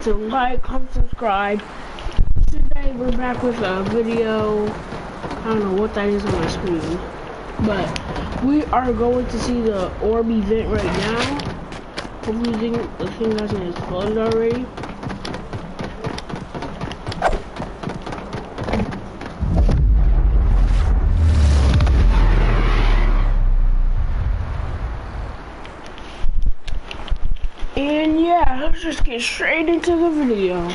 to like, comment, subscribe. Today we're back with a video. I don't know what that is on my screen, but we are going to see the orb event right now. Hopefully the thing hasn't exploded already. And yeah, let's just get straight into the video.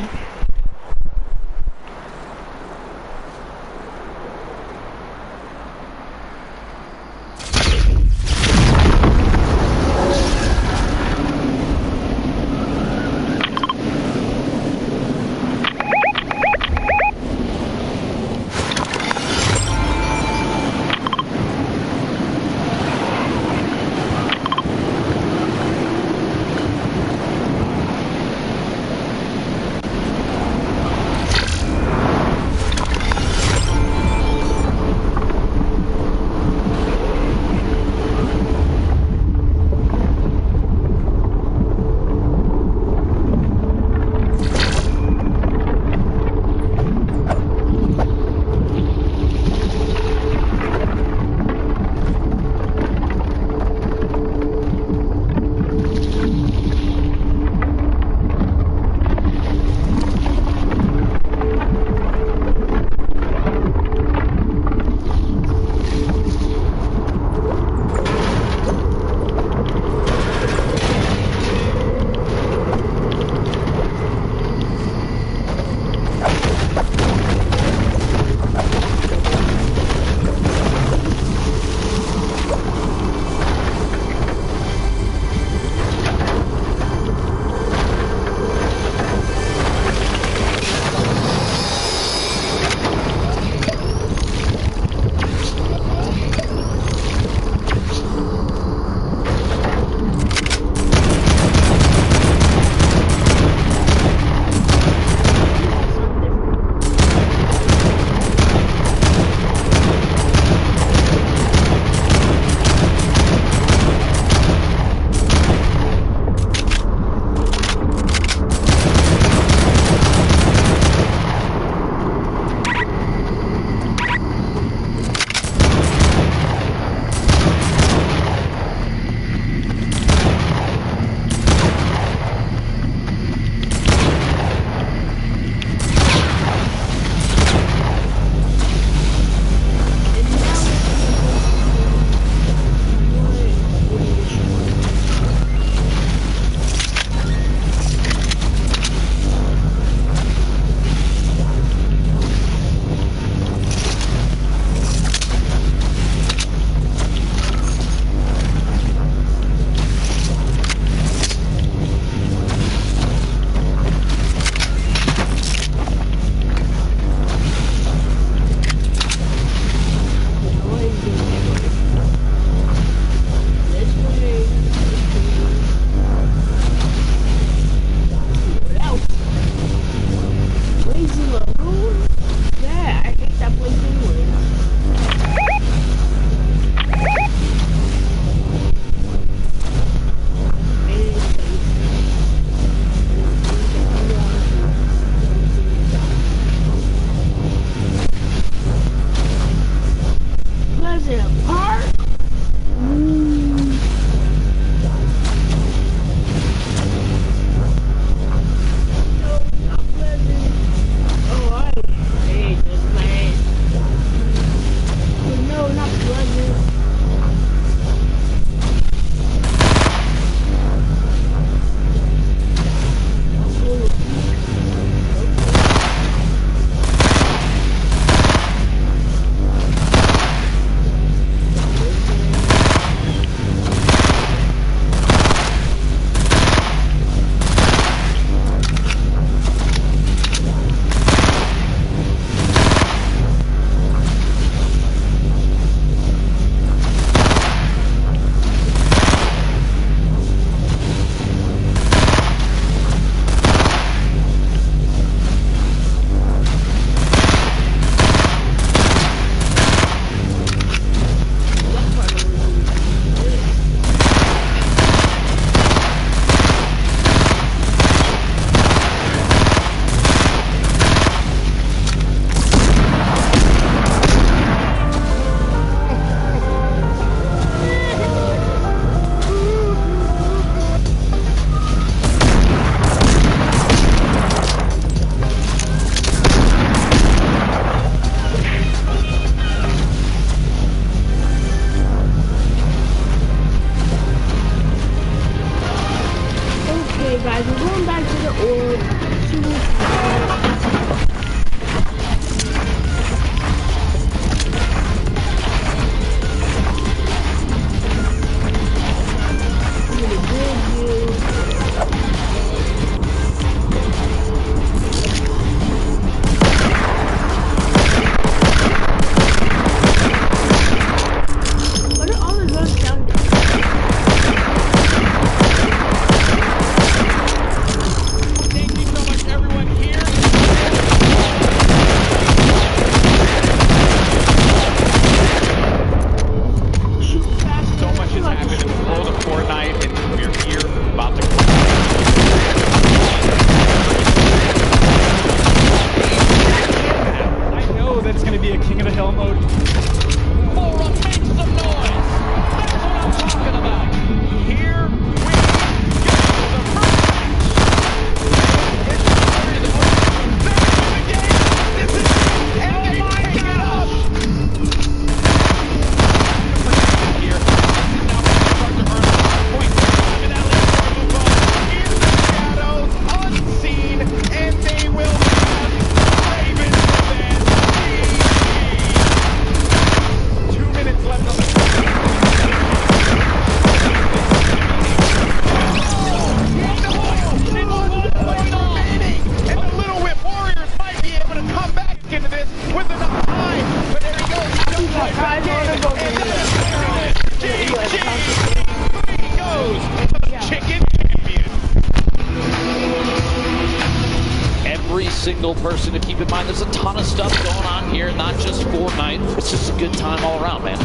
Single person to keep in mind. There's a ton of stuff going on here, not just Fortnite. It's just a good time all around, man.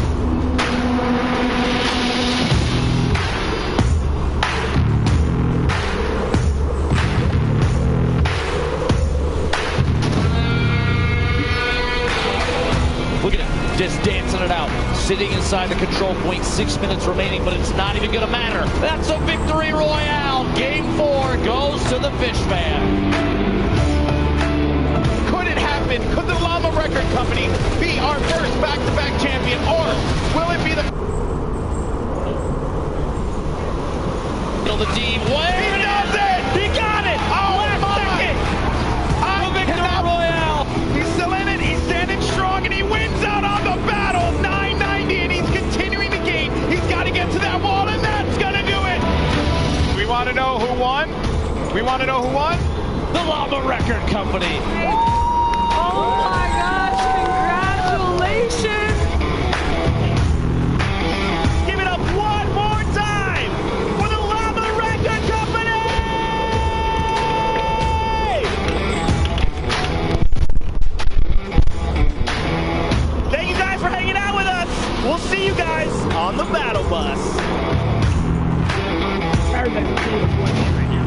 Look at him, just dancing it out. Sitting inside the control point, 6 minutes remaining, but it's not even gonna matter. That's a victory royale. Game 4 goes to the Fishman. Could the Llama Record Company be our first back-to-back champion, or will it be the... The deep way. He does it! He got it! Oh, last second! The victory royale! He's still in it, he's standing strong, and he wins out on the battle! 990, and he's continuing to gain. He's got to get to that wall, and that's gonna do it! We want to know who won? We want to know who won? The Llama Record Company! Oh my gosh, congratulations! Give it up one more time for the Llama Record Company! Thank you guys for hanging out with us. We'll see you guys on the battle bus. Everybody's playing with Fortnite right now.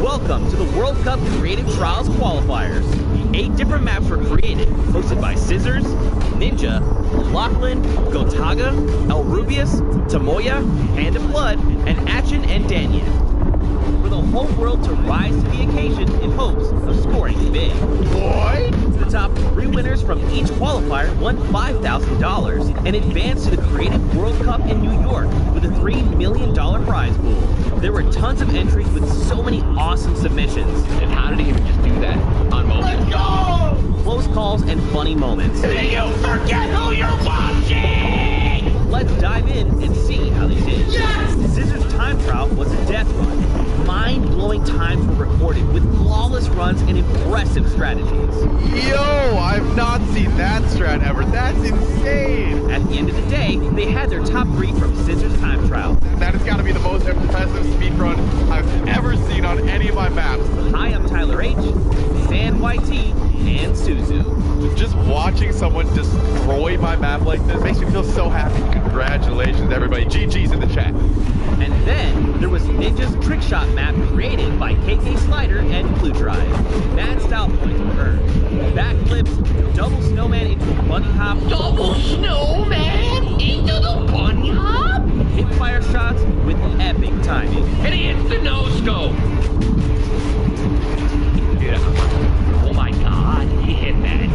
Welcome to the World Cup Creative Trials Qualifiers. 8 different maps were created, hosted by Scissors, Ninja, Lachlan, Gotaga, El Rubius, Tamoya, Hand of Blood, and Achin and Danyan. For the whole world to rise to the occasion in hopes of scoring big. Boy! The top 3 winners from each qualifier won $5,000 and advanced to the Creative World Cup in New York with a $3 million prize pool. There were tons of entries with so many awesome submissions. And how did he even just do that on mobile? Let's go! Close calls and funny moments. Do you forget who you're watching? Let's dive in and see how they did. Yes! Scissors time trial was a death run. Mind-blowing times were recorded with flawless runs and impressive strategies. Yo, I've not seen that strat ever. That's insane. At the end of the day, they had their top 3 from Scissors time trial. That has got to be the most impressive speedrun I've ever seen on any of my maps. Hi, I'm Tyler H, San YT, and Suzu. Just watching someone destroy my map like this makes me feel so happy. Congratulations, everybody. GG's in the chat. And then there was Ninja's trick shot map created by KK Slider and Blue Drive. Mad style points were earned. Backflips, double snowman into a bunny hop. Double snowman into the bunny hop? Hip fire shots with epic timing. And he hits the no-scope. Yeah. Oh my god, he hit that.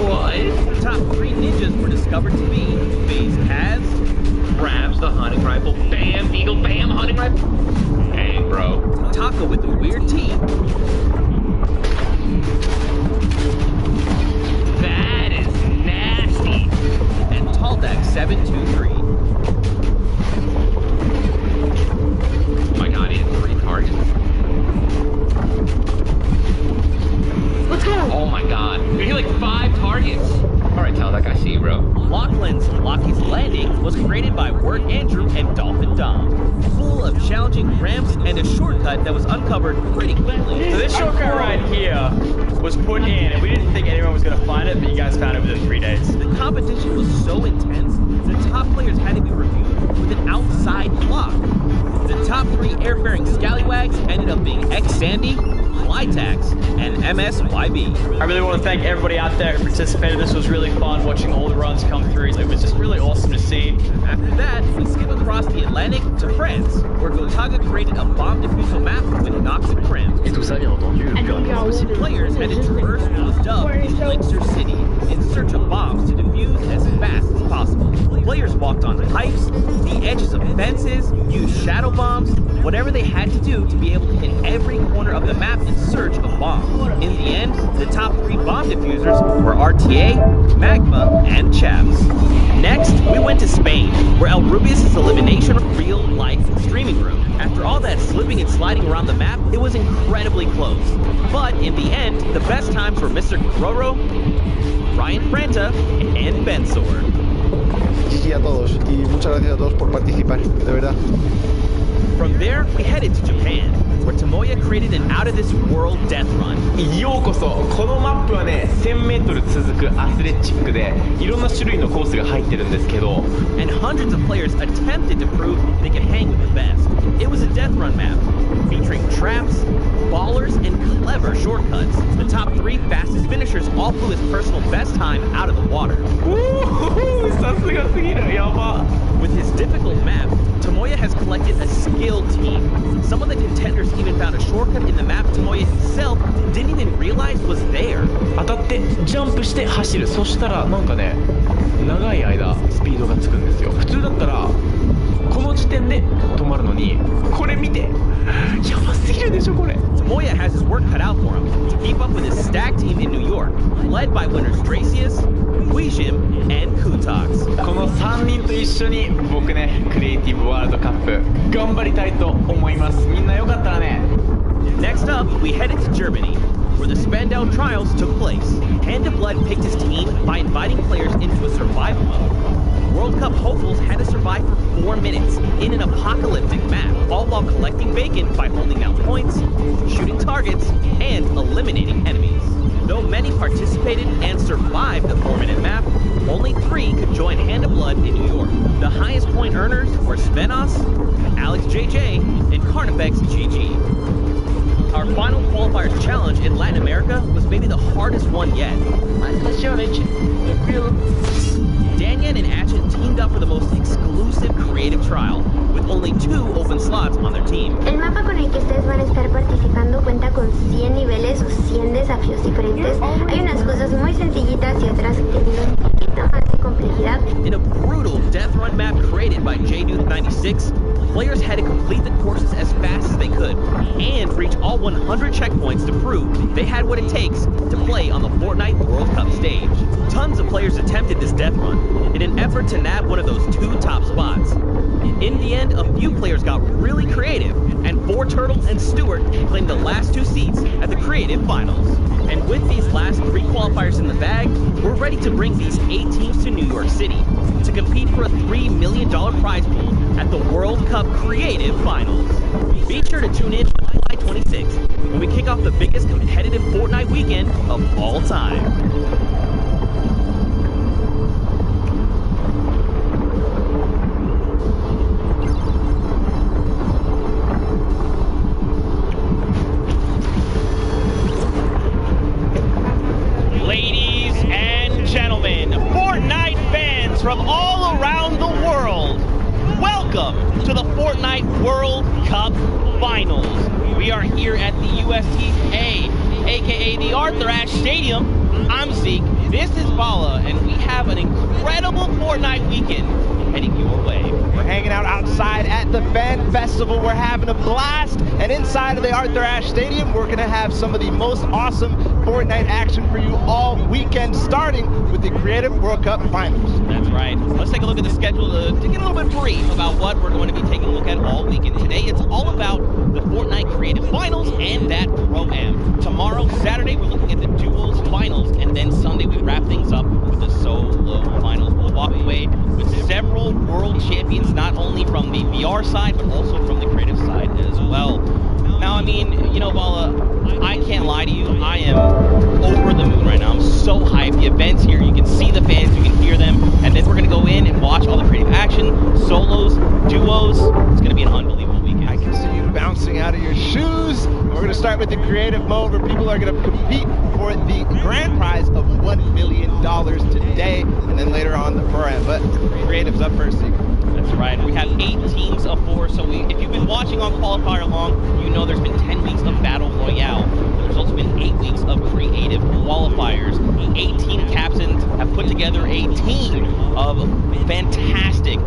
What? The top 3 ninjas were discovered to be FaZe Kaz, grabs the hunting rifle. Bam, eagle, bam, hunting rifle. Dang, bro. Taco with the weird team. That is nasty. And Taldeck 723. Oh my god, he had 3 targets. Let's go. Oh my god. He had like 5 targets. Alright, Taldeck, I see you, bro. Lachlan's Lucky's Landing was created by Work Andrew and Dolphin Dom. Full of challenging ramps and a shortcut that was uncovered pretty quickly. So this shortcut right here was put in, and we didn't think anyone was going to find it, but you guys found it within 3 days. The competition was so intense, the top players had to be reviewed with an outside clock. The top 3 airfaring scallywags ended up being X-Sandy, Flytax, and MSYB. I really want to thank everybody out there who participated. This was really fun watching all the runs come through. It was just really awesome to see. After that, we skip across the Atlantic to France, where Gotaga created a bomb defusal map with Nox and Prim. Et tout ça, bien entendu, le plus rapidement possible. Players had to traverse what was dubbed Elixir City in search of bombs to defuse as fast as possible. Players walked on pipes, the edges of fences, used shadow bombs, whatever they had to do to be able to hit every corner of the map in search of bombs. In the end, the top 3 bomb diffusers were RTA, Magma, and Chaps. Next, we went to Spain, where El Rubius' elimination real-life streaming room. After all that slipping and sliding around the map, it was incredibly close. But in the end, the best times were Mr. Roro, Ryan Franta, and Bensor. GG a todos y muchas gracias a todos por participar, de verdad. From there, we headed to Japan, where Tomoya created an out-of-this-world death run. ようこそ。このマップはね、1000m 続くアスレチックでいろんな種類のコースが入ってるんですけど And hundreds of players attempted to prove they could hang with the best. It was a death run map, featuring traps, ballers, and clever shortcuts. The top 3 fastest finishers all flew his personal best time out of the water. さすがすぎる。やば。 With his difficult map, Tomoya has collected a skilled team. Some of the contenders even found a shortcut in the map Tomoya himself didn't even realize was there. 当たってジャンプして走る。そしたらなんかね、長い間スピードがつくんですよ。普通だったらこの時点で止まるのに、これ見て。やばすぎるでしょこれ。 Tomoya has his work cut out for him to keep up with his stack team in New York, led by winners Dracius, Huijim, and Kutox. この3人と一緒に僕ね、クリエイティブワールドカップ頑張りたいと思います。みんなよかったらね。 Next up, we headed to Germany, where the Spandau trials took place. Hand of Blood picked his team by inviting players into a survival mode. World Cup hopefuls had to survive for 4 minutes in an apocalyptic map, all while collecting bacon by holding down points, shooting targets, and eliminating enemies. Though many participated and survived the 4-minute map, only 3 could join Hand of Blood in New York. The highest point earners were Svenos, Alex JJ, and Carnifex GG. Our final qualifiers challenge in Latin America was maybe the hardest one yet. Danyan and Atchin teamed up for the most exclusive creative trial, with only 2 open slots on their team. El mapa con el que ustedes van a estar participando cuenta con 100 niveles o 100 desafíos diferentes. Hay unas cosas muy sencillitas y otras que tienen un poquito más de complejidad. In a brutal death run map created by JDude96, players had to complete the courses as fast as they could and reach all 100 checkpoints to prove they had what it takes to play on the Fortnite World Cup stage. Tons of players attempted this death run in an effort to nab one of those 2 top spots. In the end, a few players got really creative, and 4Turtle and Stewart claimed the last 2 seats at the creative finals. And with these last 3 qualifiers in the bag, we're ready to bring these 8 teams to New York City to compete for a $3 million prize pool at the World Cup Creative Finals. Be sure to tune in on July 26th when we kick off the biggest competitive Fortnite weekend of all time. Ladies and gentlemen, Fortnite fans from all around the world, welcome to the Fortnite World Cup Finals. We are here at the USTA, aka the Arthur Ashe Stadium. I'm Zeke, This is Bala, and we have an incredible Fortnite weekend heading your way. We're hanging out outside at the Fan Festival. We're having a blast. And inside of the Arthur Ashe Stadium, we're going to have some of the most awesome Fortnite action for you all weekend, starting with the Creative World Cup Finals. That's right. Let's take a look at the schedule to get a little bit brief about what we're going to be taking a look at all weekend. Today, it's all about the Fortnite Creative Finals and that Pro-Am. Tomorrow, Saturday, we're looking at the Duos Finals, and then Sunday, we wrap things up with the Solo Finals. We'll walk away with several world champions, not only from the VR side, but also from the creative side as well. Now, I mean, you know, Bala, I can't lie to you. I am over the moon right now. I'm so hyped. The event's here. You can see the fans. You can hear them. And then we're going to go in and watch all the creative action, solos, duos. It's going to be an unbelievable weekend. I can see you bouncing out of your shoes. We're going to start with the creative mode, where people are going to compete for the grand prize of $1 million today, and then later on the Pro-Am. But creative's up first. That's right. We have 8 teams of 4, so if you've been watching on Qualifier long, you know there's been 10 weeks of Battle Royale. There's also been 8 weeks of Creative Qualifiers. 18 captains have put together a team of fantastic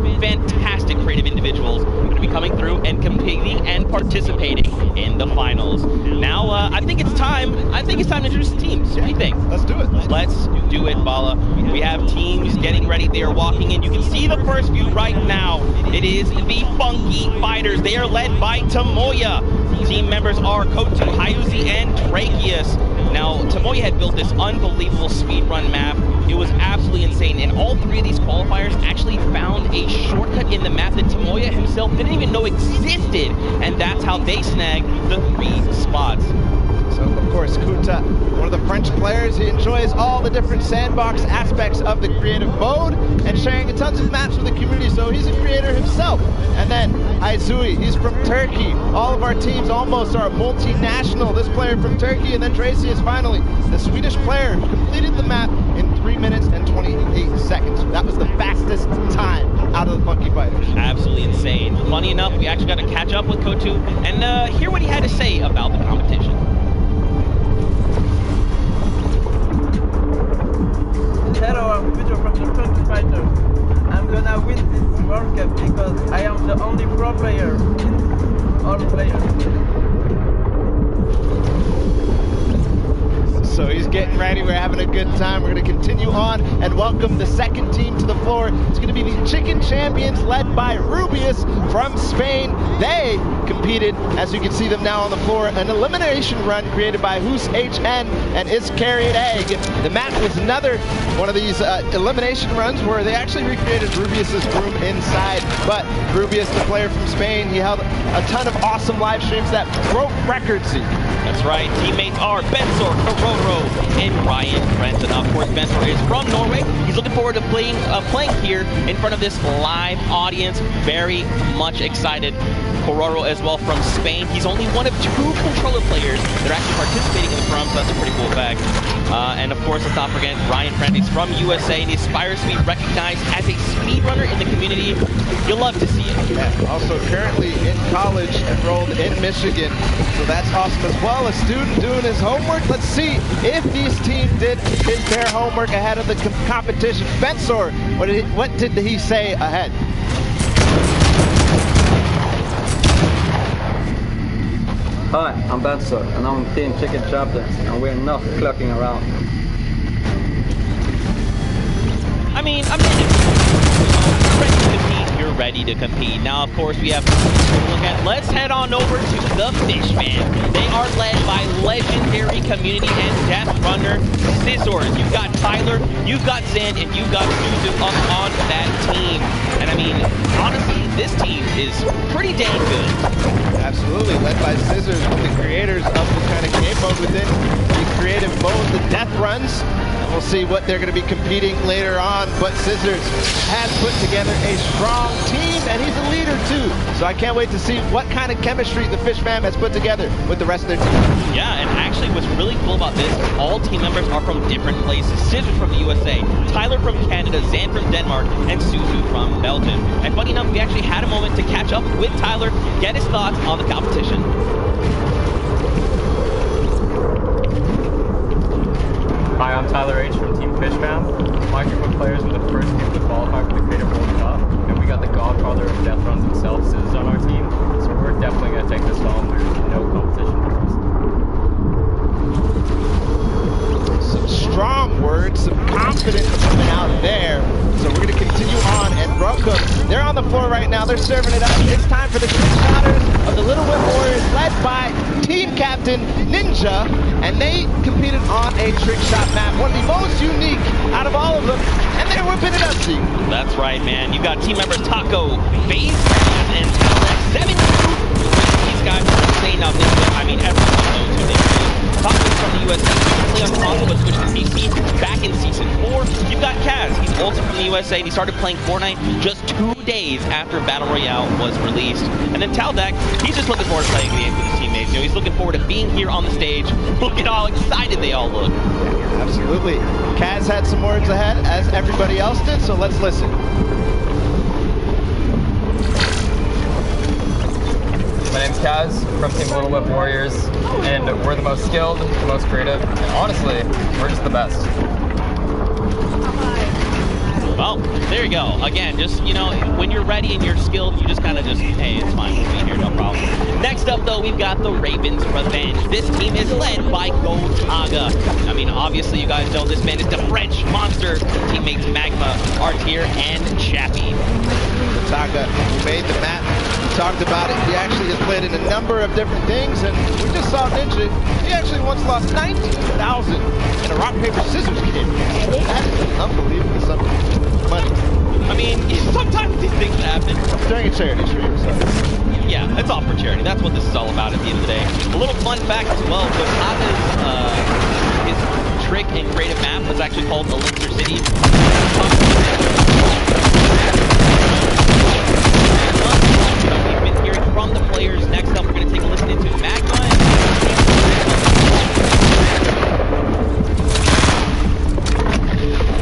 creative individuals who are going to be coming through and competing and participating in the finals. Now, I think it's time to introduce the teams. What do you think? Let's do it. Let's do it, Bala. We have teams getting ready. They are walking in. You can see the first view right now. It is the Funky Fighters. They are led by Tomoya. Team members are Kotu, Hyuzi, and Tracheus. Now, Tomoya had built this unbelievable speedrun map. It was absolutely insane, and all 3 of these qualifiers actually found a shortcut in the map that Tomoya himself didn't even know existed, and that's how they snagged the 3 spots. So, of course, Kuta, one of the French players, he enjoys all the different sandbox aspects of the creative mode and sharing tons of maps with the community, so he's a creator himself. And then Aizui, he's from Turkey. All of our teams almost are multinational. This player from Turkey, and then Tracy is finally the Swedish player who completed the map in 3 minutes and 28 seconds. That was the fastest time out of the Funky Fighters. Absolutely insane. Funny enough, we actually got to catch up with Kotu and hear what he had to say about the competition. Hello, I'm Peter from the Funky Fighters. I'm gonna win this World Cup because I am the only pro player in all players. So he's getting ready. We're having a good time. We're going to continue on and welcome the second team to the floor. It's going to be the Chicken Champions, led by Rubius from Spain. They competed, as you can see them now on the floor, an elimination run created by Hoos HN and Iscariot Egg. The map was another one of these elimination runs where they actually recreated Rubius's room inside. But Rubius, the player from Spain, he held a ton of awesome live streams that broke records. That's right. Teammates are Bensor, Kororo, and Ryan Frentzen. Of course, Bensor is from Norway. He's looking forward to playing here in front of this live audience. Very much excited. Kororo as well from Spain. He's only one of 2 controller players that are actually participating in the prom, so that's a pretty cool fact. And of course, let's not forget Ryan Frentzen. He's from USA and he aspires to be recognized as a speedrunner in the community. You'll love to see it. Yeah, also currently in college, enrolled in Michigan. So that's awesome as well. A student doing his homework. Let's see if these teams did their homework ahead of the competition. Bensor, what did he say ahead? Hi, I'm Bensor, and I'm Team Chicken Champions, and we're not clucking around. I mean, I'm ready to compete. You're ready to compete. Now, of course, we have to look at. Let's head on over to the Fishman. They are led by legendary community and death runner Scissors. You've got Tyler, you've got Zen, and you've got Suzu up on that team. And I mean, honestly, this team is pretty dang good. Absolutely, led by Scissors, one of the creators of the kind of game mode within the creative mode, the death runs. And we'll see what they're going to be competing later on. But Scissors has put together a strong team, and he's a leader too. So I can't wait to see what kind of chemistry the Fishman has put together with the rest of their team. Yeah, and actually what's really cool about this, all team members are from different places. Scissors from the USA, Tyler from Canada, Zan from Denmark, and Suzu from Belgium. And funny enough, we actually had a moment to catch up with Tyler, get his thoughts on the competition. Hi, I'm Tyler H. from Team Fishman. My group of players were the first group to qualify for the Creative World Cup, and we got the godfather of death runs himself, Scissors, on our team, so we're definitely going to take this home. There's no competition for us. Some strong words, some confidence coming out there. So we're going to continue on, and Brocook, they're on the floor right now. They're serving it up. It's time for the trick shotters of the Little Whip Warriors, led by team captain Ninja, and they competed on a trick shot map, one of the most unique out of all of them, and they're whipping it up, G. That's right, man. You got team members Taco, FaZe, and Alex, 7-2. These guys are insane now. I mean, everyone knows who they are. Taco's from the USA, play on console, but switched to PC back in Season 4. You've got Kaz, he's also from the USA, and he started playing Fortnite just 2 days after Battle Royale was released. And then Taldeck, he's just looking forward to playing games with his teammates. You know, he's looking forward to being here on the stage. Look at how excited they all look. Yeah, absolutely. Kaz had some words ahead, as everybody else did, so let's listen. My name's Kaz from Team Little Whip Warriors, and we're the most skilled, the most creative, and honestly, we're just the best. Well, there you go. Again, just, you know, when you're ready and you're skilled, you just kind of just, hey, it's fine, we'll be here, no problem. Next up, though, we've got the Ravens Revenge. This team is led by Gotaga. I mean, obviously, you guys know this man is the French monster. Teammates Magma, Artier, and Chappie. Gotaga, who made the map, we talked about it. He actually has played in a number of different things, and we just saw Ninja. He actually once lost 19,000 in a rock, paper, scissors game. That is unbelievable something. Money. I mean, sometimes these things happen. During a charity stream, so. Yeah, it's all for charity. That's what this is all about at the end of the day. A little fun fact as well, Gotaga's his trick and creative map was actually called Elixir City. We've been hearing from the players. Next up, we're going to take a listen into Magma.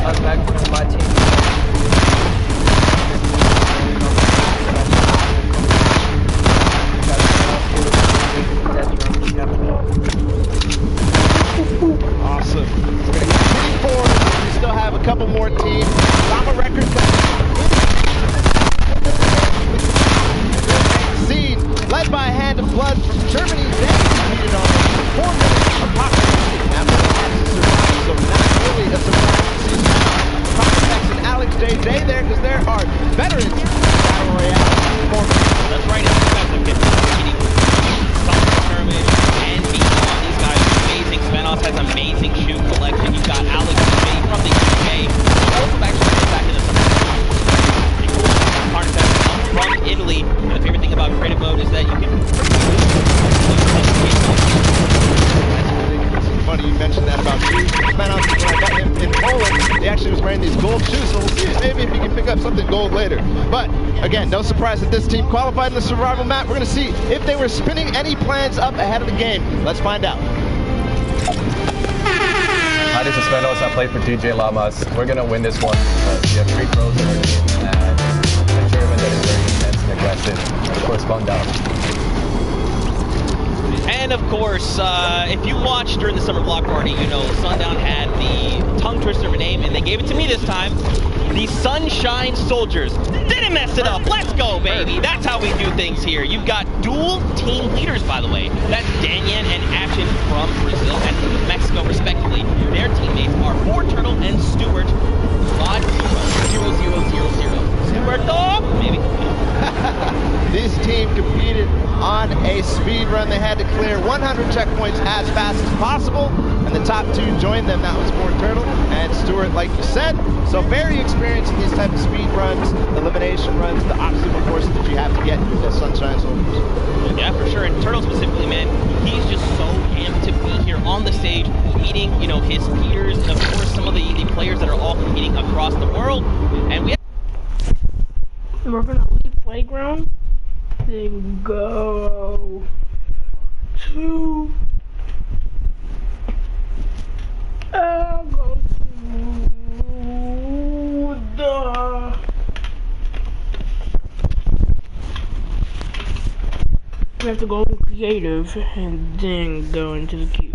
I'm Magma from my team. Awesome. We're going to continue forward. We still have a couple more teams. Sama Records. Scene, led by Hand of Blood from Germany. They competed on 4 minutes approximately. After they had to survive, so not really a surprise to see Prospects and Alex JJ there, because there are veterans in Battle Royale. That's right, these guys are getting some tournament and beating on these guys. Amazing. Svenos has amazing shoot collection. You've got Alex JJ from the UK. Also actually goes back into some from Italy. And the favorite thing about creative mode is that you can. Funny you mentioned that about shoes. Svenos, when I met him in Poland, he actually was wearing these gold shoes, so we'll see maybe if he can pick up something gold later. But again, no surprise that this team qualified in the survival map. We're going to see if they were spinning any plans up ahead of the game. Let's find out. Hi, this is Svenos. I play for DJ Lamas. We're going to win this one. We have 3 pros in our team, and a German that is very intense and aggressive. And of course, Von Down. And of course, if you watched during the summer block party, you know Sundown had the tongue twister of a name, and they gave it to me this time. The Sunshine Soldiers. Didn't mess it up. Let's go, baby. That's how we do things here. You've got dual team leaders, by the way. That's Danyan and Ashen from Brazil and Mexico, respectively. Their teammates are Turtle and Stewart. Rod 0-0-0-0. Stuarto, maybe. This team competed on a speed run. They had to clear 100 checkpoints as fast as possible, and the top 2 joined them. That was Turtle and Stewart, like you said. So very experienced in these type of speed runs, elimination runs, the obstacle courses that you have to get through the Sunshine Soldiers. Yeah, for sure. And Turtle specifically, man, he's just so amped to be here on the stage, meeting, you know, his peers, and of course some of the players that are all competing across the world. And we're gonna leave playground, then go to we have to go creative and then go into the queue.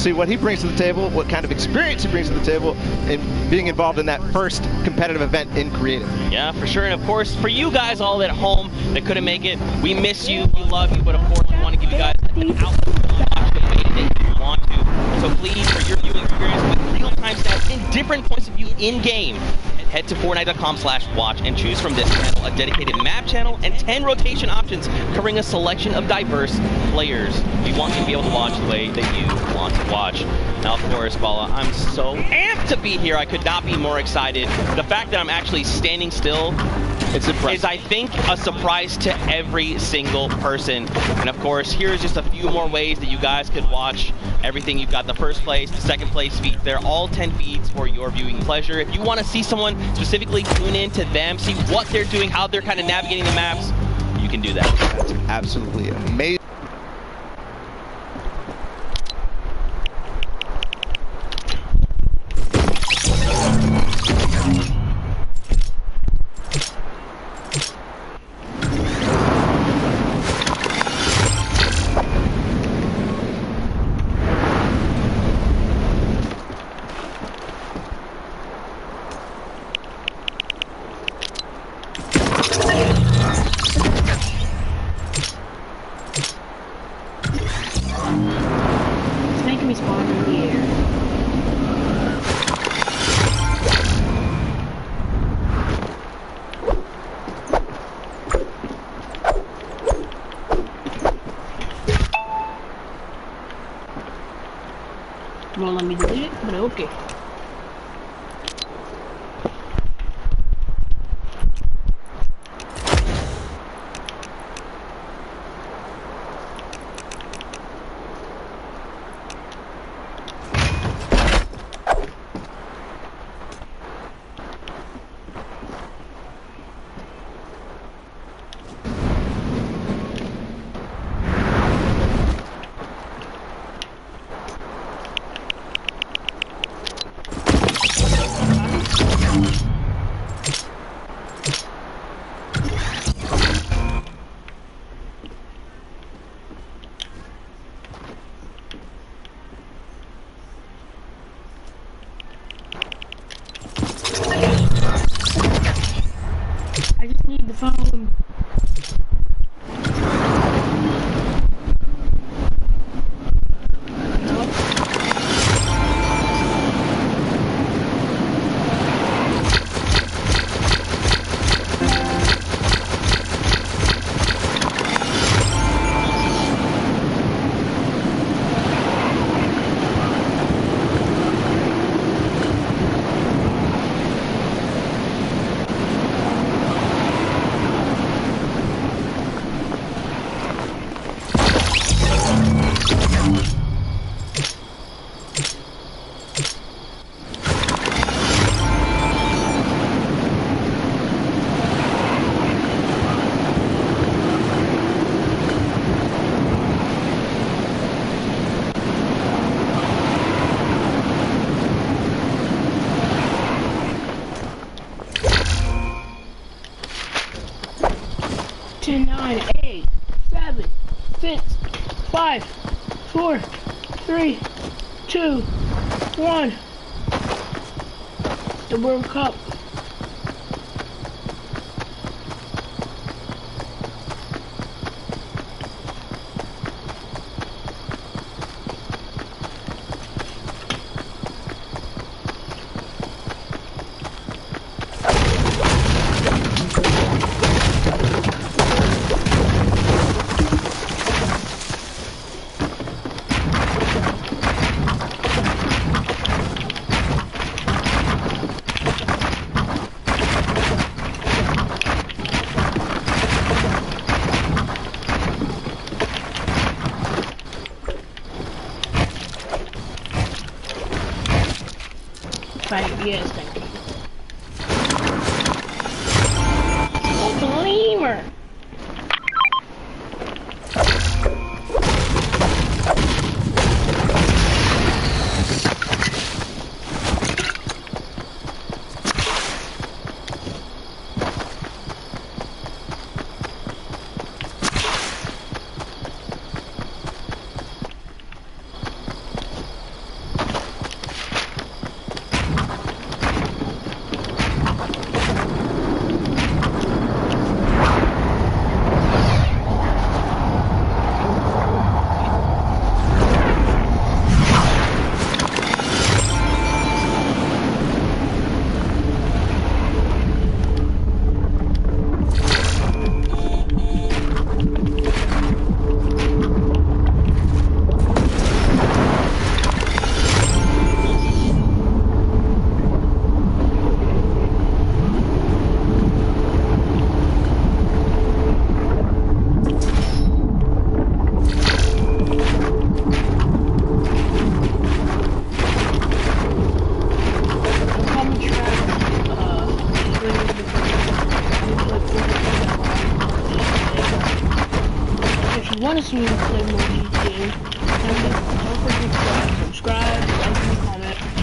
See what he brings to the table, what kind of experience he brings to the table, and being involved in that first competitive event in Creative. Yeah, for sure. And of course, for you guys all at home that couldn't make it, we miss you, we love you, but of course, we want to give you guys an outlet to watch the way that you want to. So please, for your viewing experience with real-time stats in different points of view in-game, head to Fortnite.com/watch and choose from this channel a dedicated map channel and 10 rotation options covering a selection of diverse players. We want you to be able to watch the way that you want to watch. Now, of course, Bala, I'm so amped to be here. I could not be more excited. The fact that I'm actually standing still is, I think, a surprise to every single person. And of course, here's just a few more ways that you guys could watch everything. You've got the first place, the second place feeds. They're all 10 feeds for your viewing pleasure. If you want to see someone specifically, tune in to them, see what they're doing, how they're kind of navigating the maps, you can do that. That's absolutely amazing. It's making me spawn in the air. Won't let me delete it, but okay. I just need the phone. Ten, 9, 8, 7, 6, 5, 4, 3, 2, 1. The World Cup. Right, yes, thank you. It's a lemur. see me play more GTA. Don't forget to subscribe, like, and comment.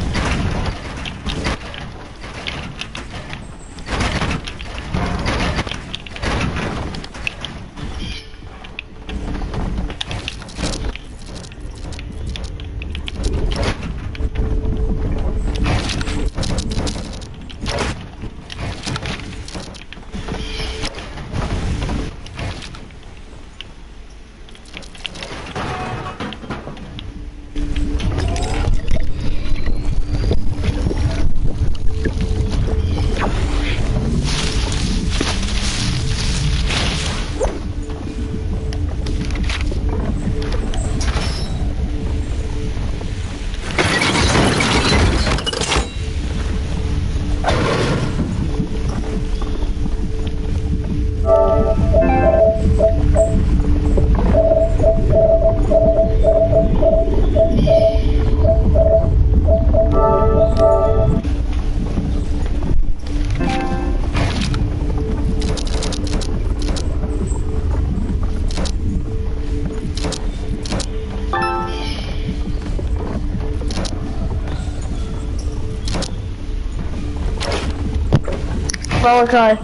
Malachi.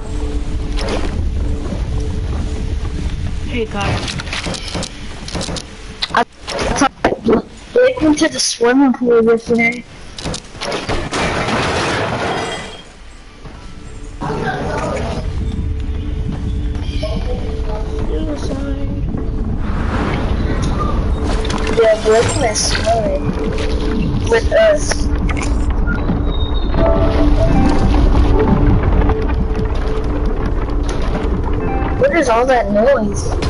Hey, Kyle. Blake went to the swimming pool yesterday. Yeah, Blake went swimming with us. What is all that noise?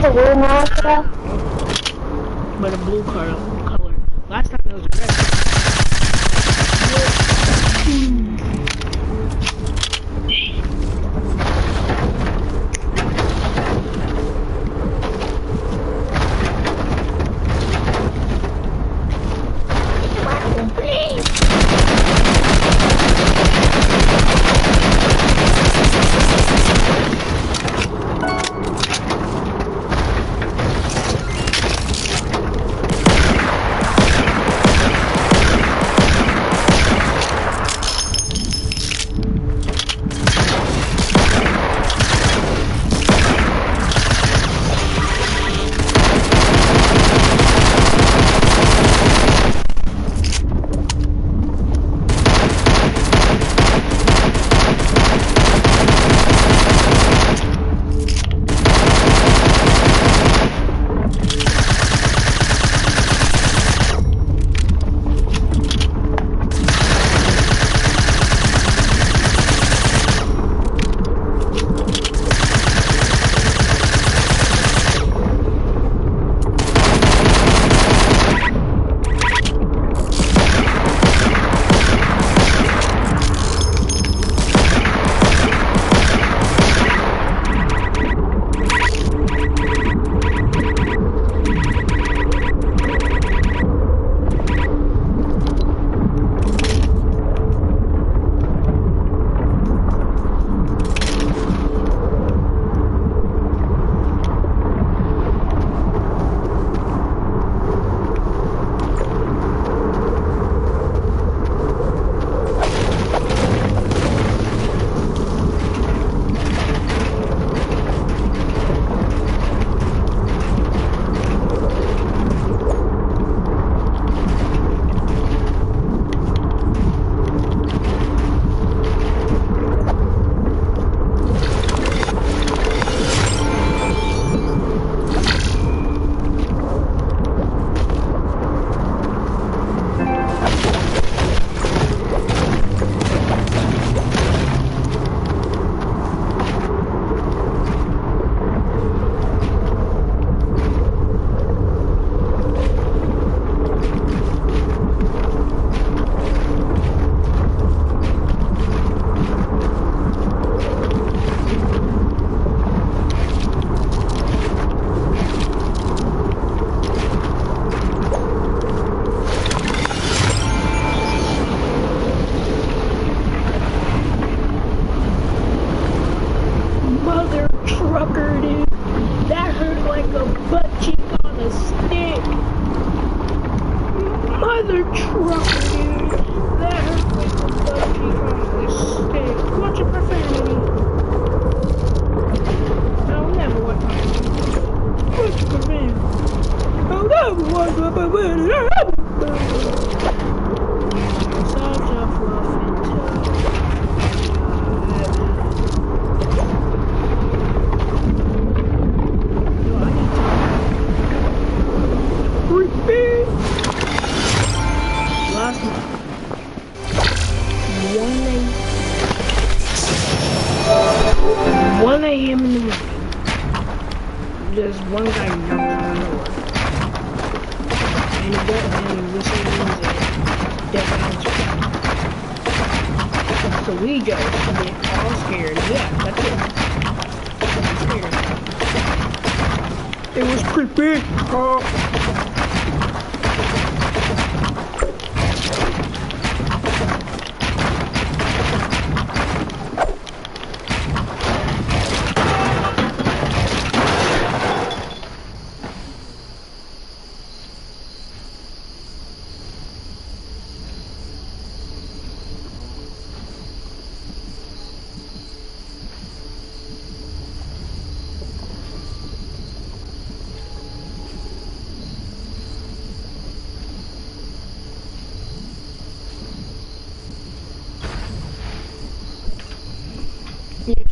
a blue monster? But a blue color. Last time it was a red.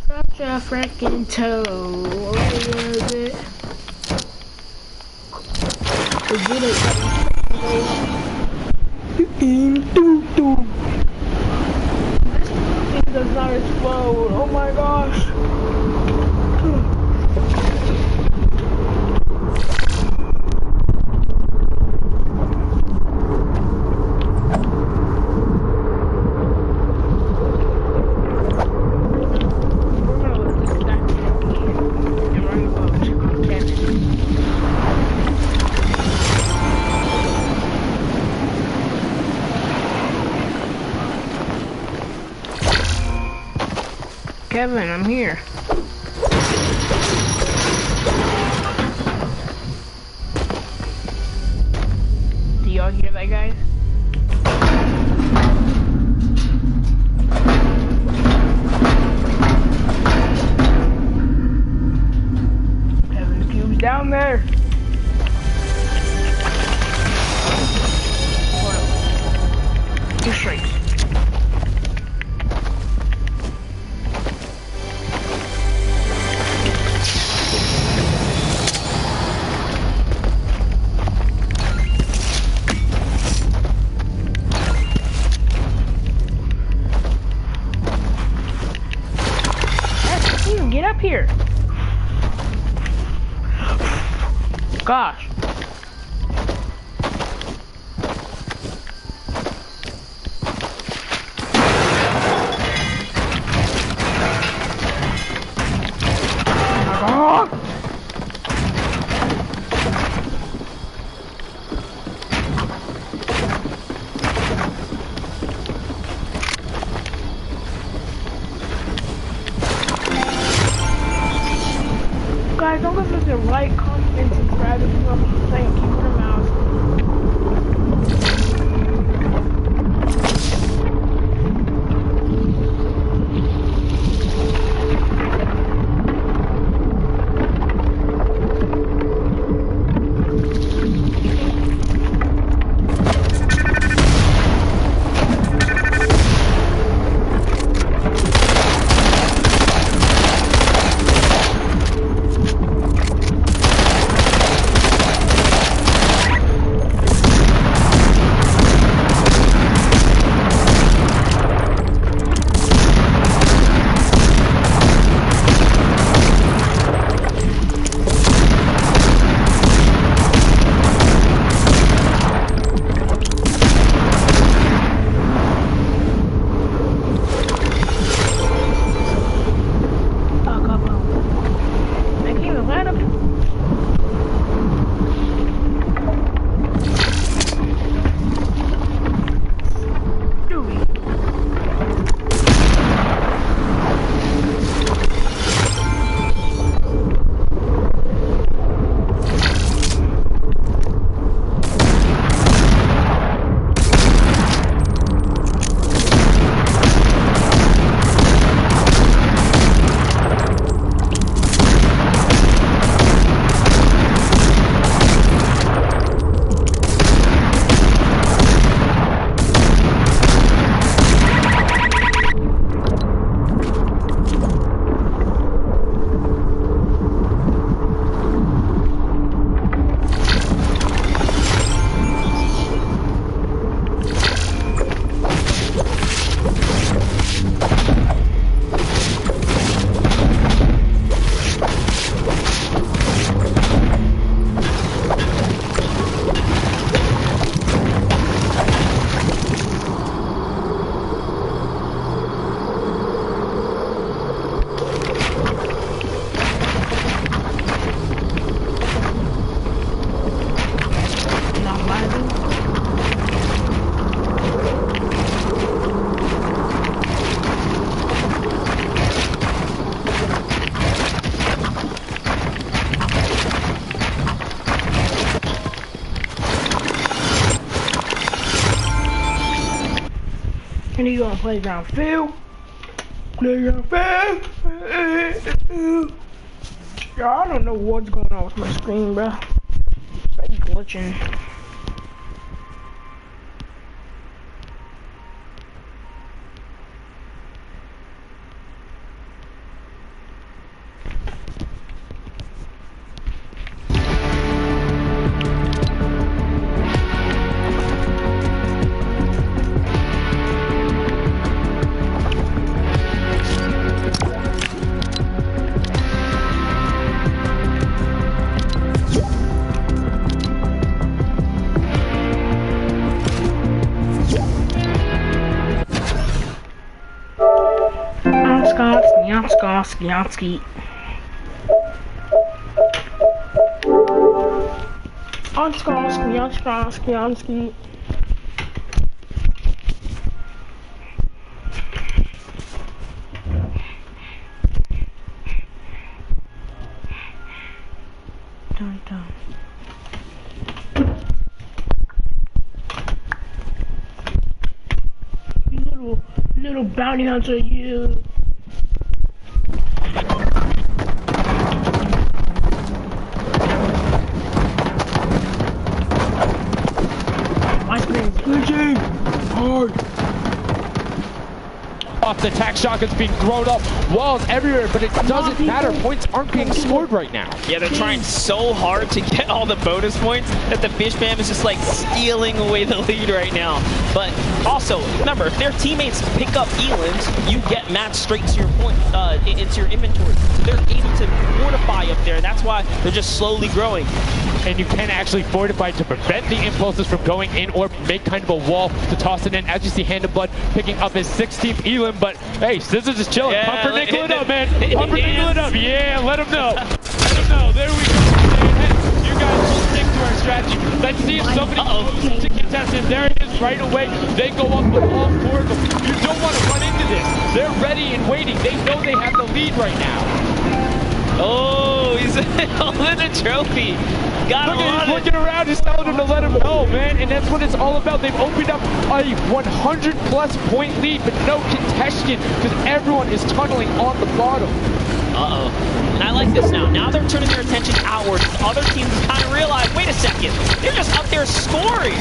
Such a freaking toe. What was it? We did it. This thing does not explode. Oh my gosh. Kevin, I'm here. Do y'all hear that, guys? Kevin's cube's down there. Hold up. 2 strikes. Get up here. Gosh. Guys, don't forget to like, comment, and subscribe if you want me to play a keyboard and mouse. And you on playground Phil? Playground Phil? Y'all, I don't know what's going on with my screen, bro. It's like glitching. Skiansky. Skiansky. little bounty hunter, you. My screen's glitching hard. Off the attack shotgun's being thrown up, walls everywhere, but it doesn't matter. Points aren't being scored right now. Yeah, they're trying so hard to get all the bonus points that the Fish Fam is just like stealing away the lead right now. But also, remember, if their teammates pick up Eland, you get matched straight to your point, into your inventory. So they're able to fortify up there. That's why they're just slowly growing. And you can actually fortify to prevent the impulses from going in or make kind of a wall to toss it in. As you see, Hand of Blood picking up his 16th Elam, but hey, Scissors is chilling. Yeah, Pumpernickel it up, man. Pumpernickel it up. Yeah, let him know. Let him know. There we go. You guys will stick to our strategy. Let's see if somebody goes to contest it. There it is right away. They go up with all four of them. You don't want to run into this. They're ready and waiting. They know they have the lead right now. Oh, he's holding the trophy. Got Look at him looking around, he's telling him to let him go, man. And that's what it's all about. They've opened up a 100-plus point lead, but no contention because everyone is tunneling on the bottom. Uh-oh. And I like this now. Now they're turning their attention outwards. Other teams kind of realize, wait a second, they're just up there scoring.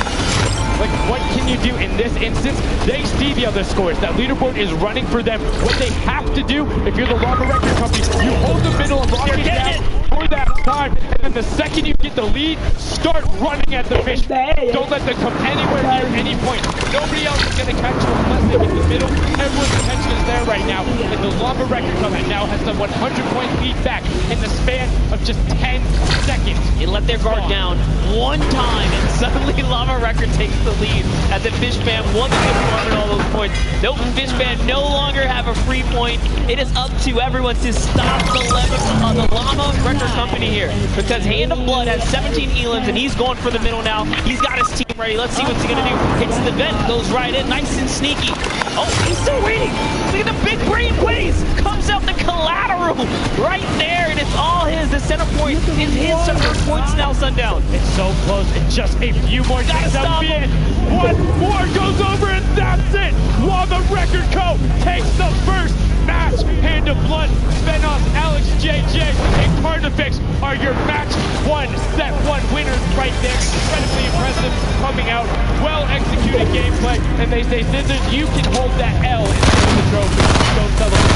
Like, what can you do in this instance? They see the other scores. That leaderboard is running for them. What they have to do, if you're the Llama Record Company, you hold the middle of rocket down for that time, and then the second you get the lead, start running at the fish. Don't let them come anywhere near any point. Nobody else is going to catch you unless they hit the middle. Everyone's attention is there right now, and the Llama Record Company now has the 100-point lead back in the span of just 10 seconds. They let their guard down one time, and suddenly Llama Record takes the lead as the Fish Fam won the farm and all those points. No, Fish Fam no longer have a free point. It is up to everyone to stop the Llama Record Company here, because Hand of Blood has 17 Elans and he's going for the middle now. He's got his team ready. Let's see what's he gonna do. Hits the vent, goes right in, nice and sneaky. Oh, he's still waiting. Look at the big brain plays. Comes out the collateral right there, and it's all his. The center point is his. Center points now, Sundown. It's so close, and just a few more Gotta stop him. One more goes over, and that's it. Llama Record Co. takes the first match. Hand of Blood, Venos, Alex JJ, and Carnifex are your match one, set one winners right there. Incredibly impressive, coming out, well executed gameplay, and they say, Scissors, you can hold that L in the trophy. Don't celebrate.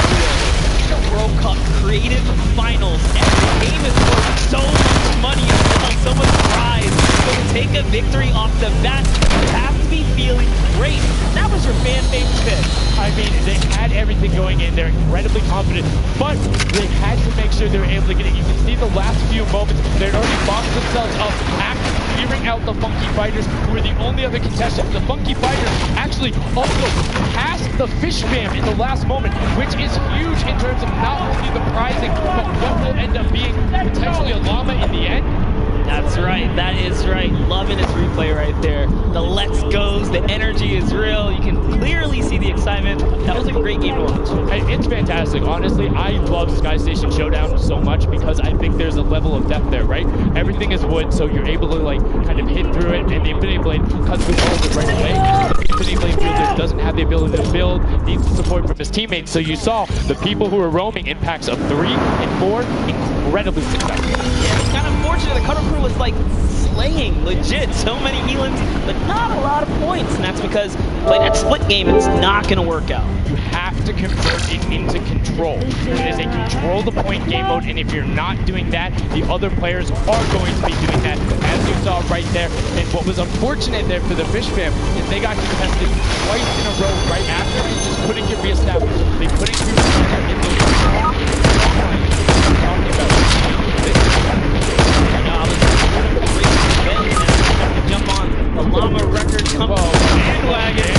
The World Cup Creative Finals. Every game is worth so much money as well, so much prize. So to take a victory off the bat, you have to be feeling great. That was your fan favorite pick. I mean, they had everything going in. They're incredibly confident, but they had to make sure they were able to get it. You can see the last few moments, they'd already boxed themselves up, clearing out the Funky Fighters, who were the only other contestants. The Funky Fighters actually also passed the Fish Fam in the last moment, which is huge in terms of not only the prizing, but what will end up being potentially a llama in the end. That's right, that is right. Loving this replay right there. The let's goes, the energy is real. You can clearly see the excitement. That was a great game to watch. It's fantastic. Honestly, I love Sky Station Showdown so much because I think there's a level of depth there, right? Everything is wood, so you're able to like kind of hit through it, and the Infinity Blade cuts through all of it right away. The Infinity Blade fielder doesn't have the ability to build, needs the support from his teammates. So you saw the people who were roaming in packs of 3 and 4, incredibly successful. Yeah, it's kind of unfortunate. The Cutter Crew was like slaying legit so many Elans, but not a lot of points, and that's because playing that split game, it's not going to work out. You have to convert it into control. It is a control the point game mode, and if you're not doing that, the other players are going to be doing that, as you saw right there. And what was unfortunate there for the Fish Fam is they got contested twice in a row right after and just couldn't get reestablished. They couldn't get reestablished in those talking about jump on the Llama Record Company bandwagon.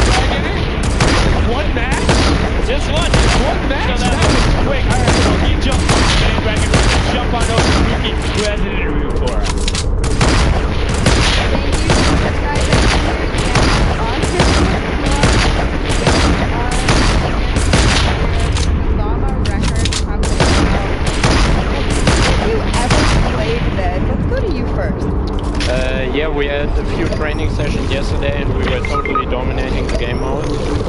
One match? Just one. One match? That was quick. All right, so he jumped on the bandwagon. Jump on over to Mookie, who has an interview for us. Llama Record Company. Have you ever seen we had a few training sessions yesterday and we were totally dominating the game mode.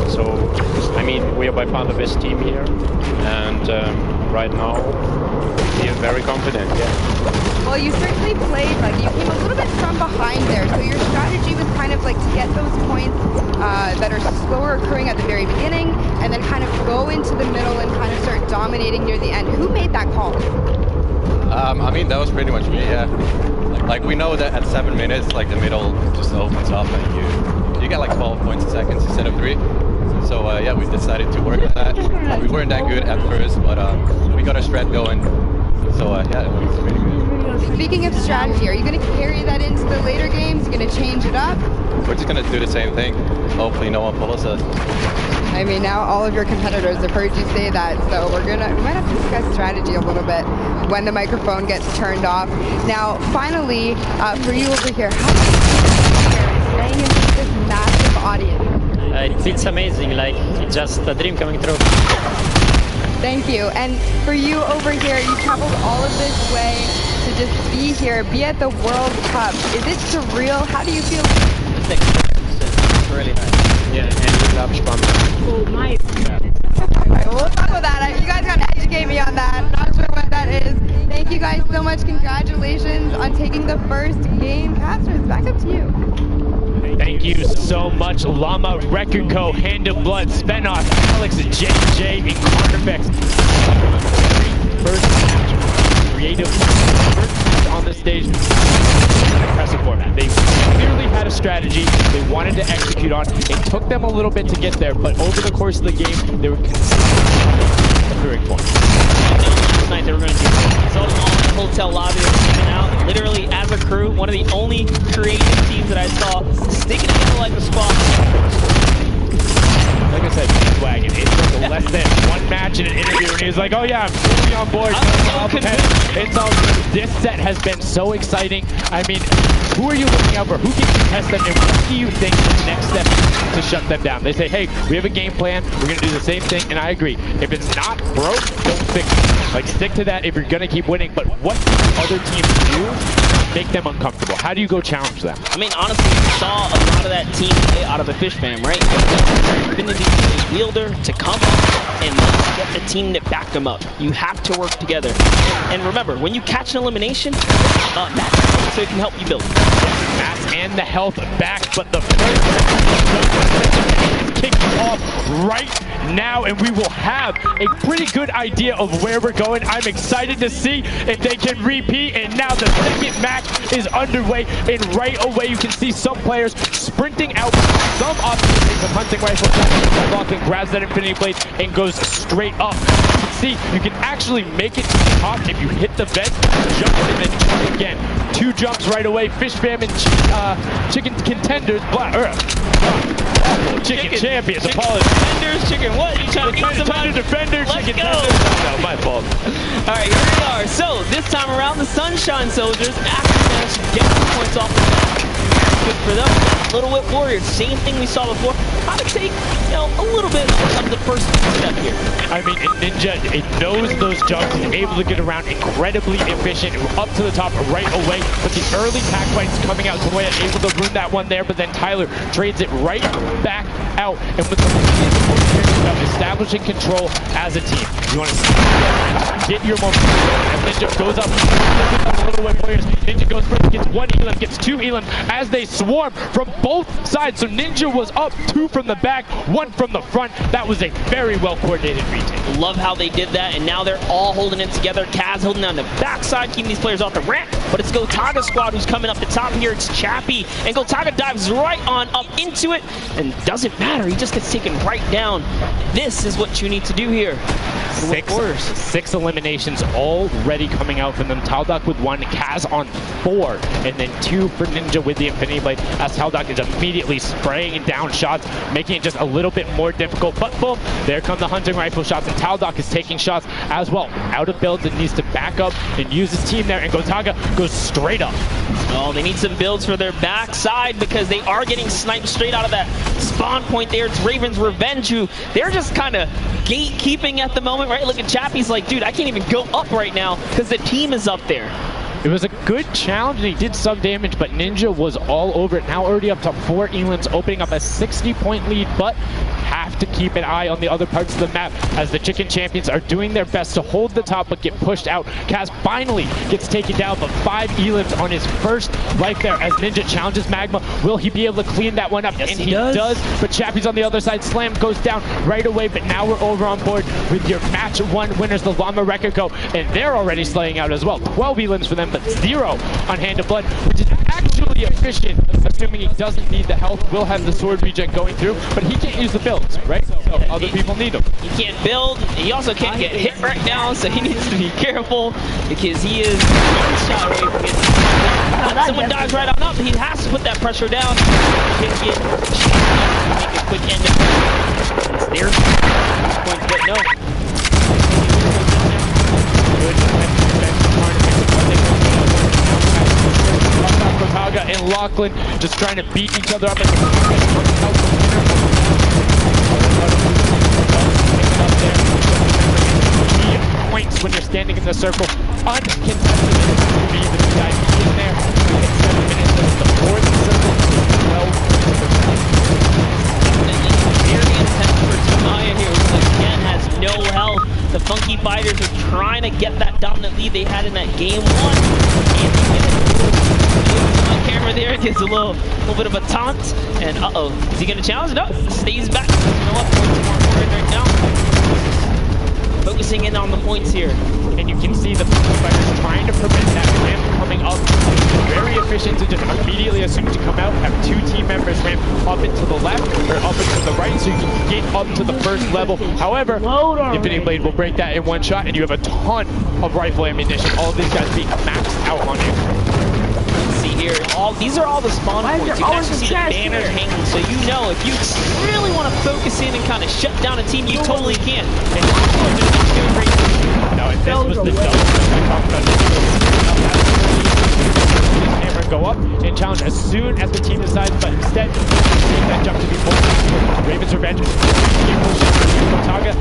So, I mean, we are by far the best team here. And right now, we are very confident, yeah. Well, you certainly played, like, you came a little bit from behind there. So your strategy was kind of like to get those points that are slower occurring at the very beginning and then kind of go into the middle and kind of start dominating near the end. Who made that call? I mean, that was pretty much me, yeah. Like we know that at 7 minutes, like the middle just opens up and you get like 12 points a second instead of 3. So yeah, we decided to work on that. We weren't that good at first, but we got a strat going. So yeah, it was pretty good. Speaking of strategy, are you going to carry that into the later games? You're going to change it up? We're just going to do the same thing. Hopefully no one follows us. I mean, now all of your competitors have heard you say that, so we might have to discuss strategy a little bit when the microphone gets turned off. Now, finally, for you over here, how do you feel playing in this massive audience? It's amazing, like, it's just a dream coming true. Thank you. And for you over here, you traveled all of this way to just be here, be at the World Cup. Is it surreal? How do you feel? It's really nice. Yeah, and we love Spanien. Oh, my. Alright, well, we'll talk about that. You guys gotta educate me on that. I'm not sure what that is. Thank you guys so much. Congratulations on taking the first game. Casters, back up to you. Thank you so much, Llama, Record Co., Hand of Blood, Spenoff, Alex, JJ, and Carnifex. First match, creative, first on the stage. Impressive format. They clearly had a strategy they wanted to execute on. It took them a little bit to get there, but over the course of the game, they were consistently clearing points. Last night they were going to do it. So all in the hotel lobby, they were coming out. Literally, as a crew, one of the only creative teams that I saw sticking together like a squad. Like I said, Bandwagon, it took less than one match in an interview, and he was like, oh yeah, I'm fully on board. It's all good. This set has been so exciting. I mean, who are you looking out for? Who can contest them, and what do you think the next step is to shut them down? They say, hey, we have a game plan, we're going to do the same thing, and I agree. If it's not broke, don't fix it. Like, stick to that if you're going to keep winning, but what do other teams do to make them uncomfortable? How do you go challenge them? I mean, honestly, we saw a lot of that team play out of the Fish Fam, right? Infinity Wielder to come up and get the team that backed them up. You have to work together. And remember, when you catch an elimination, that's so it can help you build. Mass and the health back, but the first is kicking off right now, and we will have a pretty good idea of where we're going. I'm excited to see if they can repeat, and now the second match is underway, and right away you can see some players sprinting out, some opportunities of hunting rifle, and grabs that Infinity Blade and goes straight up. You can see you can actually make it to the top if you hit the vent, jump and then jump again. 2 jumps right away. Fish Fam and Chicken Contenders, Chicken Champions, apologies. Defenders, Chicken what? You trying to get some out? Defender, Chicken go. No, my fault. All right, here we are. So this time around, the Sunshine Soldiers actually managed to get some points off the bat. Good for them. Little Whip Warriors, same thing we saw before. How to take, a little bit of the first step here. I mean, Ninja, it knows those jumps, is able to get around incredibly efficient, up to the top right away. But the early pack fights coming out, Tomoya able to ruin that one there, but then Tyler trades it right back out. And with the establishing control as a team, you want to get your momentum. And Ninja goes up, Little Whip Warriors. Ninja goes first, gets 1 Elim, gets 2 Elim as they swarm from both sides. So Ninja was up 2 from the back, 1 from the front. That was a very well coordinated retake. Love how they did that, and now they're all holding it together. Kaz holding down the backside, keeping these players off the ramp. But it's Gotaga squad who's coming up the top here. It's Chappie, and Gotaga dives right on up into it, and doesn't matter. He just gets taken right down. This is what you need to do here. 6 eliminations already coming out from them. Taldock with 1, Kaz on 4, and then 2 for Ninja with the Infinity Blade, as Taldock is immediately spraying down shots, making it just a little bit more difficult. But boom, there come the hunting rifle shots, and Taldock is taking shots as well. Out of builds and needs to back up and use his team there, and Gotaga goes straight up. Oh, they need some builds for their backside because they are getting sniped straight out of that spawn point there. It's Raven's Revenge, who they're just kind of gatekeeping at the moment, right? Look at Chappie's like, dude, I can't even go up right now because the team is up there. It was a good challenge, and he did some damage, but Ninja was all over it. Now already up to 4 elims, opening up a 60-point lead, but have to keep an eye on the other parts of the map as the Chicken Champions are doing their best to hold the top, but get pushed out. Kaz finally gets taken down, but 5 elims on his first life there as Ninja challenges Magma. Will he be able to clean that one up? Yes, and he does. But Chappie's on the other side. Slam goes down right away, but now we're over on board with your match 1 winners, the Llama Rekiko, and they're already slaying out as well. 12 elims for them, but 0 on Hand of Blood, which is actually efficient, assuming he doesn't need the health. Will have the sword regen going through, but he can't use the builds, right? So other people need them. He can't build. He also can't get hit right now, so he needs to be careful because he is one shot away from getting. Someone dives right on up. He has to put that pressure down. Can't get make a quick end of it. It's there. Point, but no. Gotaga and Lachlan just trying to beat each other up. Points when you're standing in the circle. Uncontested to be the guy in there. 7 minutes of the 4th circle. 12%. Very intense for Tamaya here, who again has no health. The Funky Fighters are trying to get that dominant lead they had in that game 1. On camera there, gets a little bit of a taunt, and is he gonna challenge? No, stays back. You know what? Points more important right now. Focusing in on the points here. And you can see the fighters trying to prevent that ramp coming up. Very efficient to just immediately assume to come out, have 2 team members ramp up into the left or up into the right so you can get up to the first level. However, Infinity Blade will break that in 1 shot, and you have a ton of rifle ammunition. All of these guys being maxed out on you. See here, these are all the spawn points. You can actually see the banners hanging, so you know if you really want to focus in and kind of shut down a team, you totally can. No, if this was the double that I talked about, hammer go up and challenge as soon as the team decides, but instead, that jump to be pulled. Raven's Revenge. Gotaga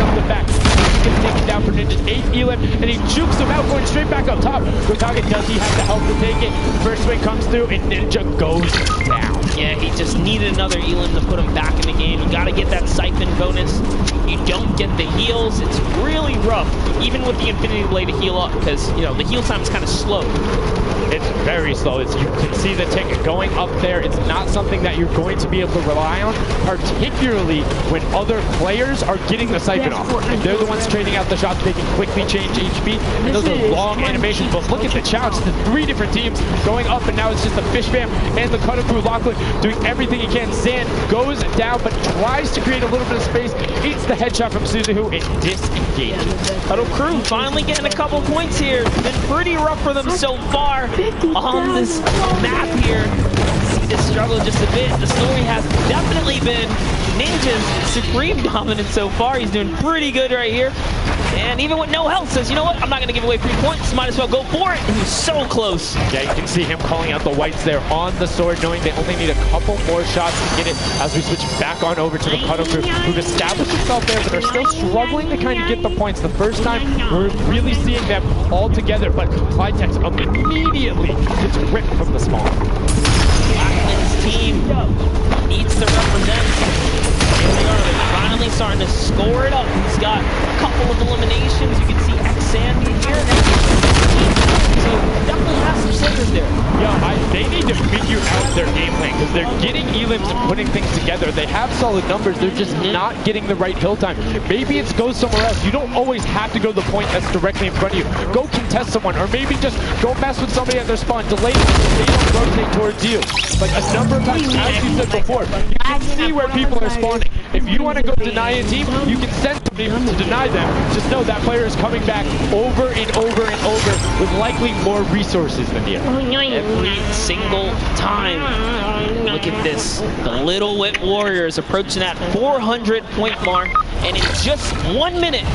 up the back. Gets taken down for Ninja's 8 elim, and he jukes him out, going straight back up top. Gotaga, does he have the help to take it? First swing comes through, and Ninja goes down. Yeah, he just needed another elim to put him back in the game. You gotta get that siphon bonus. You don't get the heals. It's really rough, even with the Infinity Blade to heal up, because, you know, the heal time is kind of slow. It's very slow. You can see the ticket going up there. It's not something that you're going to be able to rely on, particularly when other players are getting the siphon off. If they're the ones trading out the shots, they can quickly change HP, and those are long animations. But look at the challenge. The 3 different teams going up, and now it's just the Fish Fam and the Cutter Crew. Lachlan doing everything he can. Zan goes down, but tries to create a little bit of space. Eats the headshot from Suzuhu and disengages. Cutter Crew finally getting a couple points here. Been pretty rough for them so far on this map here. See this struggle just a bit. The story has definitely been Ninja's supreme dominance so far. He's doing pretty good right here. And even with no health, says, you know what? I'm not going to give away 3 points. Might as well go for it. And he's so close. Yeah, you can see him calling out the whites there on the sword, knowing they only need a couple more shots to get it as we switch back on over to the Cutter Crew, who've established themselves there, but are still struggling to kind of get the points. The first time, we're really seeing them all together, but Clytex immediately gets ripped from the spawn. Lachlan's team needs to represent. Here they are. They're finally starting to score it up. He's got a couple of eliminations. You can see X-Sandy here. So definitely have some players there. Yeah, they need to figure out their game plan because they're getting elims and putting things together. They have solid numbers. They're just not getting the right kill time. Maybe it's go somewhere else. You don't always have to go to the point that's directly in front of you. Go contest someone, or maybe just go mess with somebody at their spawn. Delay them so they don't rotate towards you. Like a number of times, as you said before, you can see where people are spawning. If you want to go deny a team, you can send somebody to deny them. Just know that player is coming back over and over and over with likely more resources than you. Every single time. Look at this. The Little Wit Warriors approaching that 400-point mark. And in just 1 minute,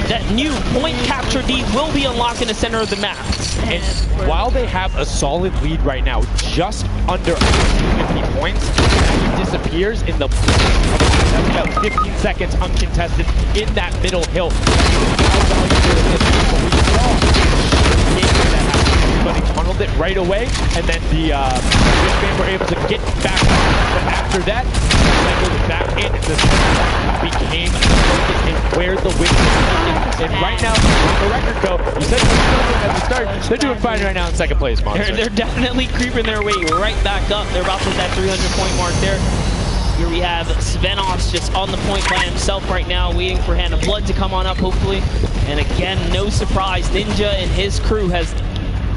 that new point capture D will be unlocked in the center of the map. And while they have a solid lead right now, just under 50 points, he disappears in the... That's about 15 seconds uncontested in that middle hill. We saw everybody tunneled it right away, and then the Fishman were able to get back up. But after that, cycled back in, and the became the focus and where the win was taken. And right now, on the record go, you said at the start, they're doing fine right now in second place, Monster. They're definitely creeping their way right back up. They're about to hit that 300-point mark there. Here we have Svenos just on the point by himself right now, waiting for Hand of Blood to come on up, hopefully. And again, no surprise, Ninja and his crew has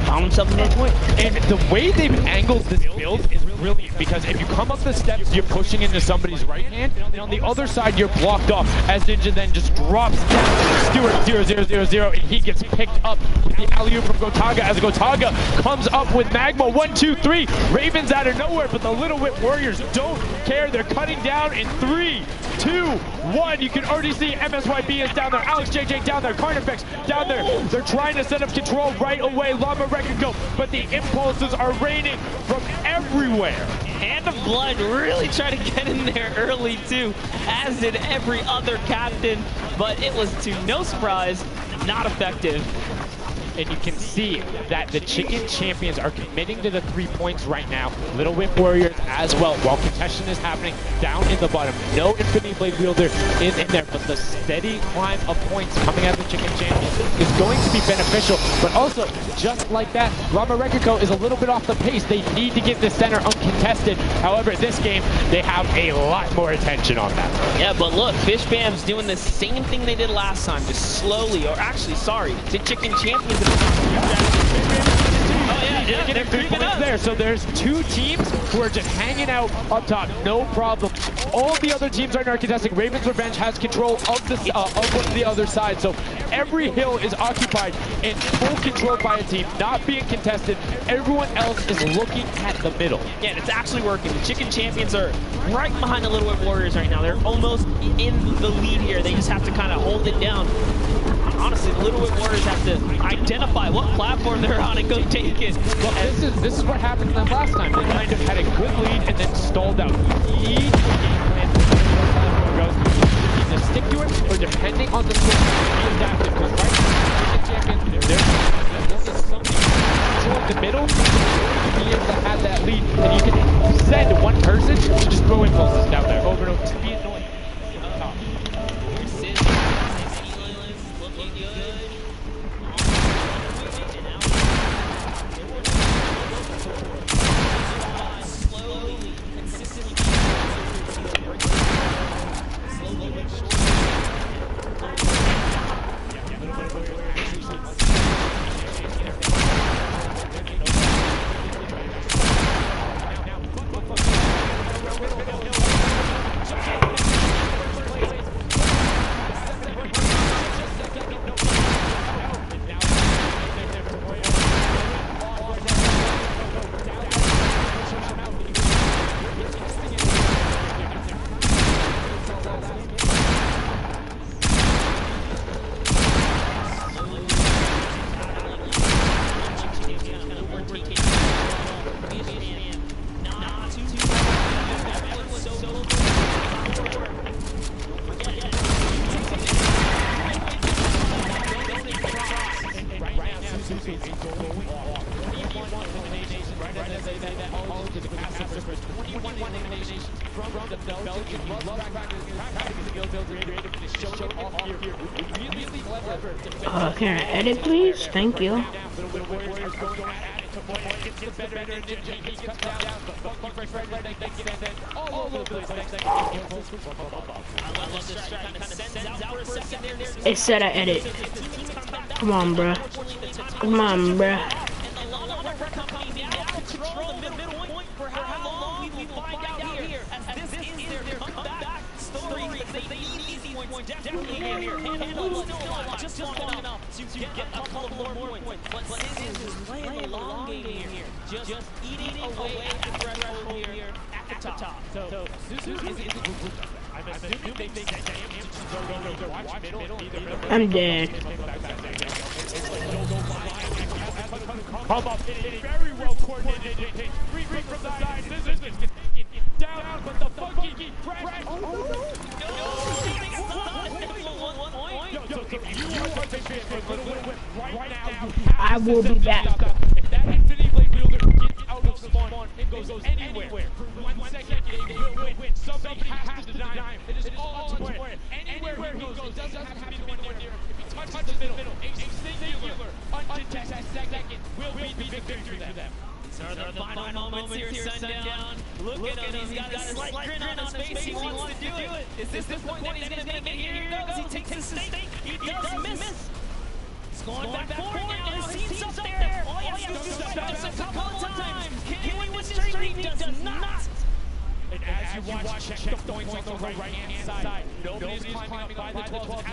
found himself another point. And the way they've angled this build is brilliant, because if you come up the steps, you're pushing into somebody's right hand, and on the other side, you're blocked off, as Ninja then just drops down Stewart 0-0-0-0, and he gets picked up with the alley-oop from Gotaga, as Gotaga comes up with Magma 1-2-3. Ravens out of nowhere, but the Little Whip Warriors don't care. They're cutting down in 3, 2, 1. You can already see MSYB is down there, Alex JJ down there, Carnifex down there. They're trying to set up control right away. Llama Record go, but the impulses are raining from everywhere. Hand of Blood really tried to get in there early too, as did every other captain, but it was to no surprise, not effective. And you can see that the Chicken Champions are committing to the 3 points right now. Little Whip Warriors as well, while contention is happening down in the bottom. No Infinity Blade Wielder is in there, but the steady climb of points coming out of the Chicken Champions is going to be beneficial. But also, just like that, Llama Rekiko is a little bit off the pace. They need to get the center uncontested. However, this game, they have a lot more attention on that. Yeah, but look, Fish Bam's doing the same thing they did last time, just slowly, or actually, sorry, the Chicken Champions. They're getting 3 points there. So there's 2 teams who are just hanging out up top, no problem. All the other teams are contesting. Raven's Revenge has control of the other side. So every hill is occupied and full control by a team, not being contested. Everyone else is looking at the middle. Yeah, it's actually working. The Chicken Champions are right behind the Little Whip Warriors right now. They're almost in the lead here. They just have to kind of hold it down. Honestly, the Little Whip Warriors have to identify what platform they're on and go take it. Well, this is what happened to them last time. They kind of had a good lead and then stalled out. He either stick to it, or depending on the switch, be adaptive. Because right now, the champions, there's something control in the middle, be able to have that lead, and you can send one person to just throw impulses down there over and over. Just be annoying. Can I edit, please? Thank you. It said I edit. Come on, bruh. Come on, bruh. Definitely here. Just long enough to get a couple more points. But this is playing a long game here. Just eating away at the threshold here at the top. So I'm assuming they watch middle. I'm dead. Come up, very well coordinated. Free from the side. Scissors down, but the funky crash. I will be back. anywhere for 1 second, they will win. Somebody has to deny him. It is all square. Anywhere he goes, it doesn't have to be the one near. If he touches the middle, a singular, uncontested second will be the victory for them. These are the final moments here, Sundown. Look at him, he's got a slight grin on his face, he wants to do it. Is this the point that he's going to make it? Here he goes, he takes his stake, he does miss. He's going back forward now, his team's up there. All he has to do is fight us a couple of times. Can he win this streak? He does not. And as you watch, check the points on the right-hand side. Nobody's climbing up by the 12.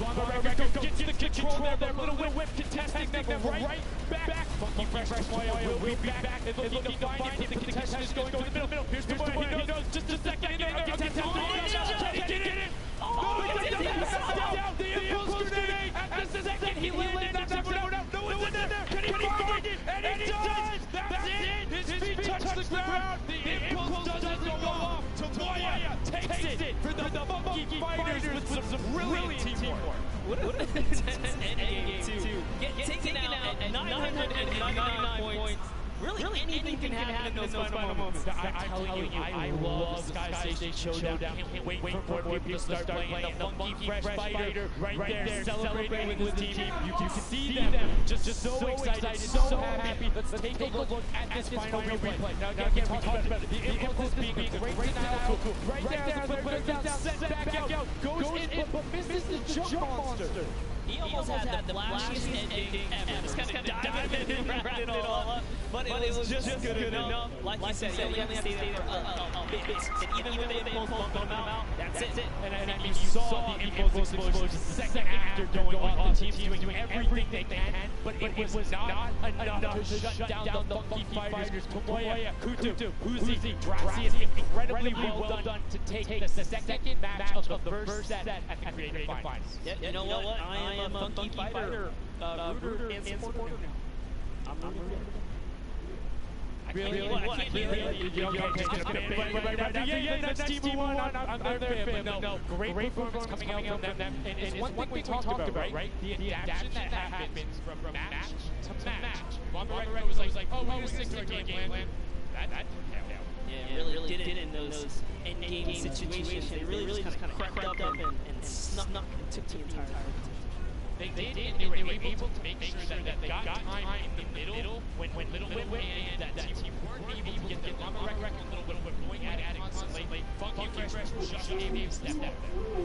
Ronaldo gets the control there. Little whip contesting them right back. Funky Fresh Tomoya will be back. And looking to find if the contestant is going to the middle. Here's Tomoya. He knows just a second. He did it. Down. The impulse grenade. At the second, he landed. No one's in there. Can he find it? And he does. That's it. His feet touch the ground. The impulse doesn't go off. Tomoya takes it for the Funky Fighters with some brilliant teamwork. What an intense endgame, too. Taken out at 999 points. Really anything can happen in those final moments. I'm telling you, I love Sky Station Showdown. Can't wait for people to start playing. The Funky Fresh Fighter right there celebrating with his team. You can see them just so excited, so happy. Let's take a look at this final replay. Now again, we talked about it. The impulse being a great denial. Right there, the player down, set back out, goes in, but misses the jump monster. He almost had the flashiest ending ever. Just kind of dived in and wrapped it all up. But it was just good enough. Like you said, you only have to stay there for a bit. And even when the impulse bumped him out, that's it. And I mean, you saw the impulse explosion the second after going off. The team's doing everything they can, but it was not enough to shut down the Funky Fighters. Tomoya, Kutu, Uzi, Dracius, incredibly well done to take the second match of the first set at the Creative Finals. You know what? I am a Funky Fighter rooter and supporter now. I'm rooting. Really? What? I can't hear you. Yeah, that's Team 1. I'm their fan. No, great performance coming out from them. And it's one thing we talked about, right? The adaptation that happens from match to match. Von Barreto was like, oh, we were sick to our game plan. That didn't count. Yeah, really did it in those end-game situations. They really just kind of crept up and snuck and took the entire time. They did, and they were able to make sure that they got time in the middle when Little Whip and that team weren't able to get the on the record a little bit going at it constantly. Funky Fresh shut the game step down.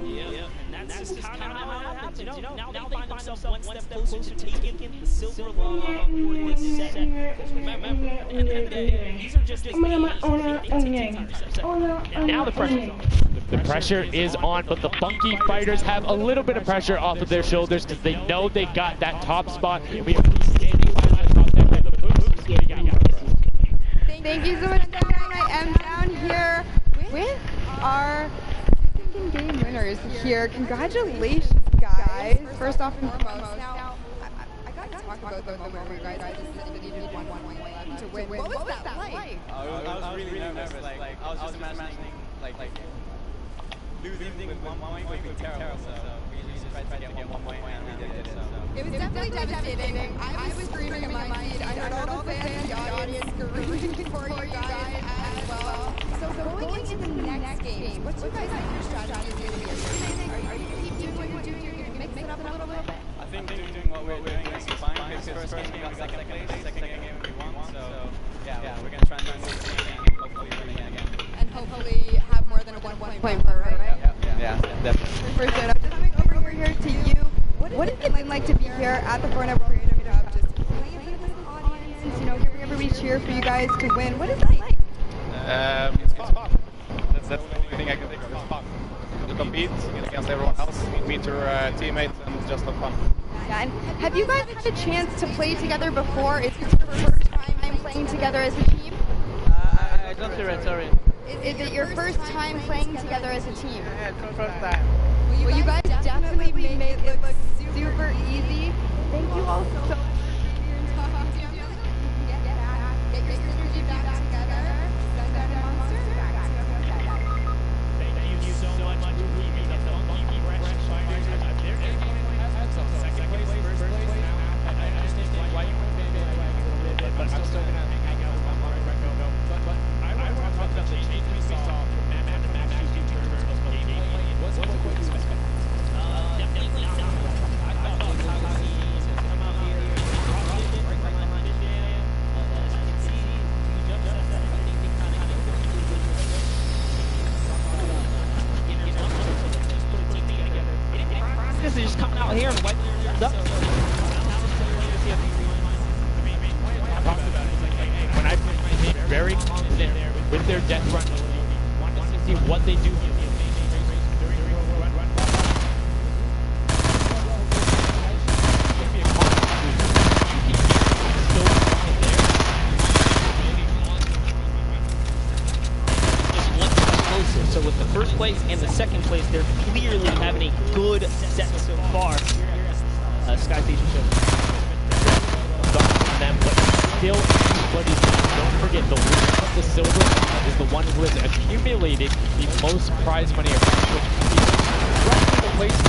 Yeah, and that's just kind of how it happens. You know, now they find themselves one step closer to taking the silver log for this set. Remember, at the end of the day, these are just now the pressure's on. The pressure is on, but the Funky Fighters have a little bit of pressure off of their shoulders because they know they got that top spot. We are standing by the top 10 of the boots. Thank you so much, Darren. I am down here with our second game winners here. Congratulations, guys. First off and foremost. Now, I got to talk about the moment where you guys needed 1 point left to win. What was that like? I was really nervous. Like I was just imagining like losing with 1 point would be terrible. So we just tried to get 1 point and we did it. So it was definitely devastating. I was screaming at my feet. I heard all the fans in the audience screaming for you guys as well. So going into the next game, what's your guys' strategy going to be? Are you keep doing what you're doing? You're going to mix it up a little bit? I think doing what we're doing is fine. Because first game we got second place, second game we won. So yeah, we're going to try and win this game and hopefully win again. And hopefully have more than a 1 point per, right? Yeah, definitely. For sure. Just coming over here to you, what is it like to be here at the Fortnite Creative Hub, just playing in front of this audience, you know, hearing everybody cheer for you guys to win? What is that like? It's fun. That's the only thing I can think of. It's fun. To compete against everyone else, meet your teammates, and just have fun. Yeah, and have you guys had a chance to play together before? Is this your first time playing together as a team? I don't hear it, sorry. Is it your first time playing together as a team? Yeah, it's my first time. Well, you guys definitely made it look super easy. Thank you all so much for your time. Get your synergy back together. Send that monster back together. Thank you so much for being the Funky Fresh Fighters. They're in second place, first place now. I understand why you went maybe a little bit, but I'm still going to hang out with my Reco. But with their death run. Want to see what they do. So with the first place and the second place, they're clearly having a good set so far. Sky Station shows them, but still everybody's don't forget the winner of the silver is the one who has accumulated the most prize money across the place.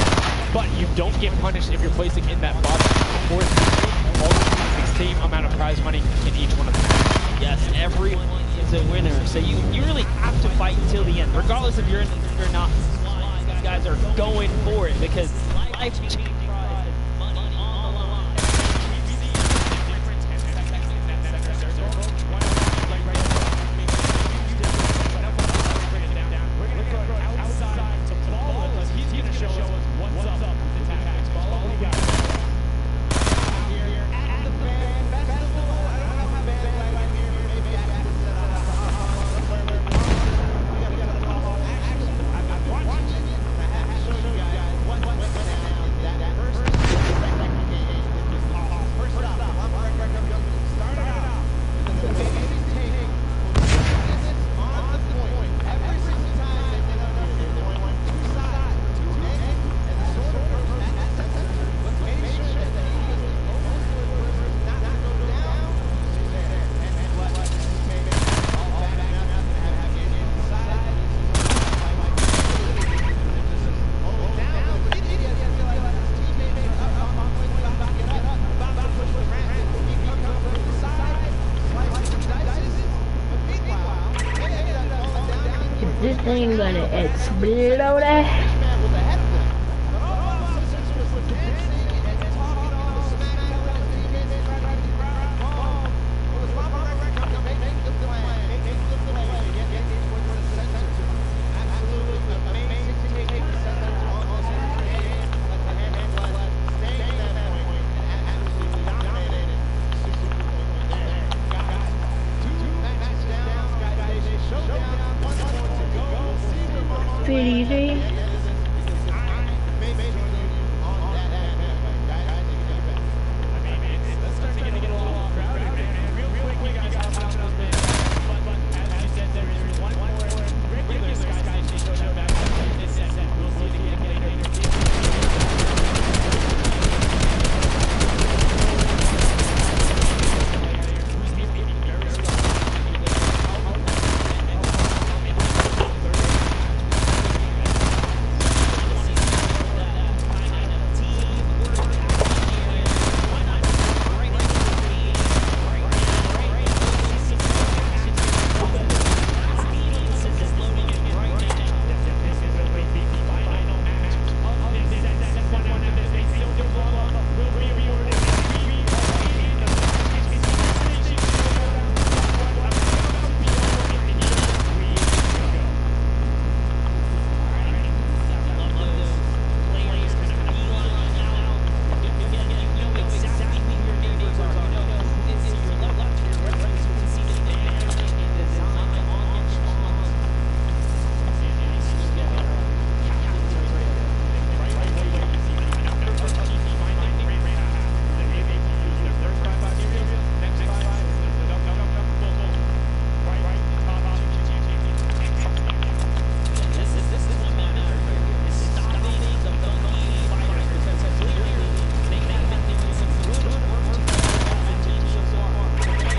But you don't get punished if you're placing in that bottom fourth. All the same amount of prize money in each one of them. Yes, everyone is a winner. So you really have to fight until the end, regardless if you're in it or not. These guys are going for it because life changes. This thing gonna explode. Pretty.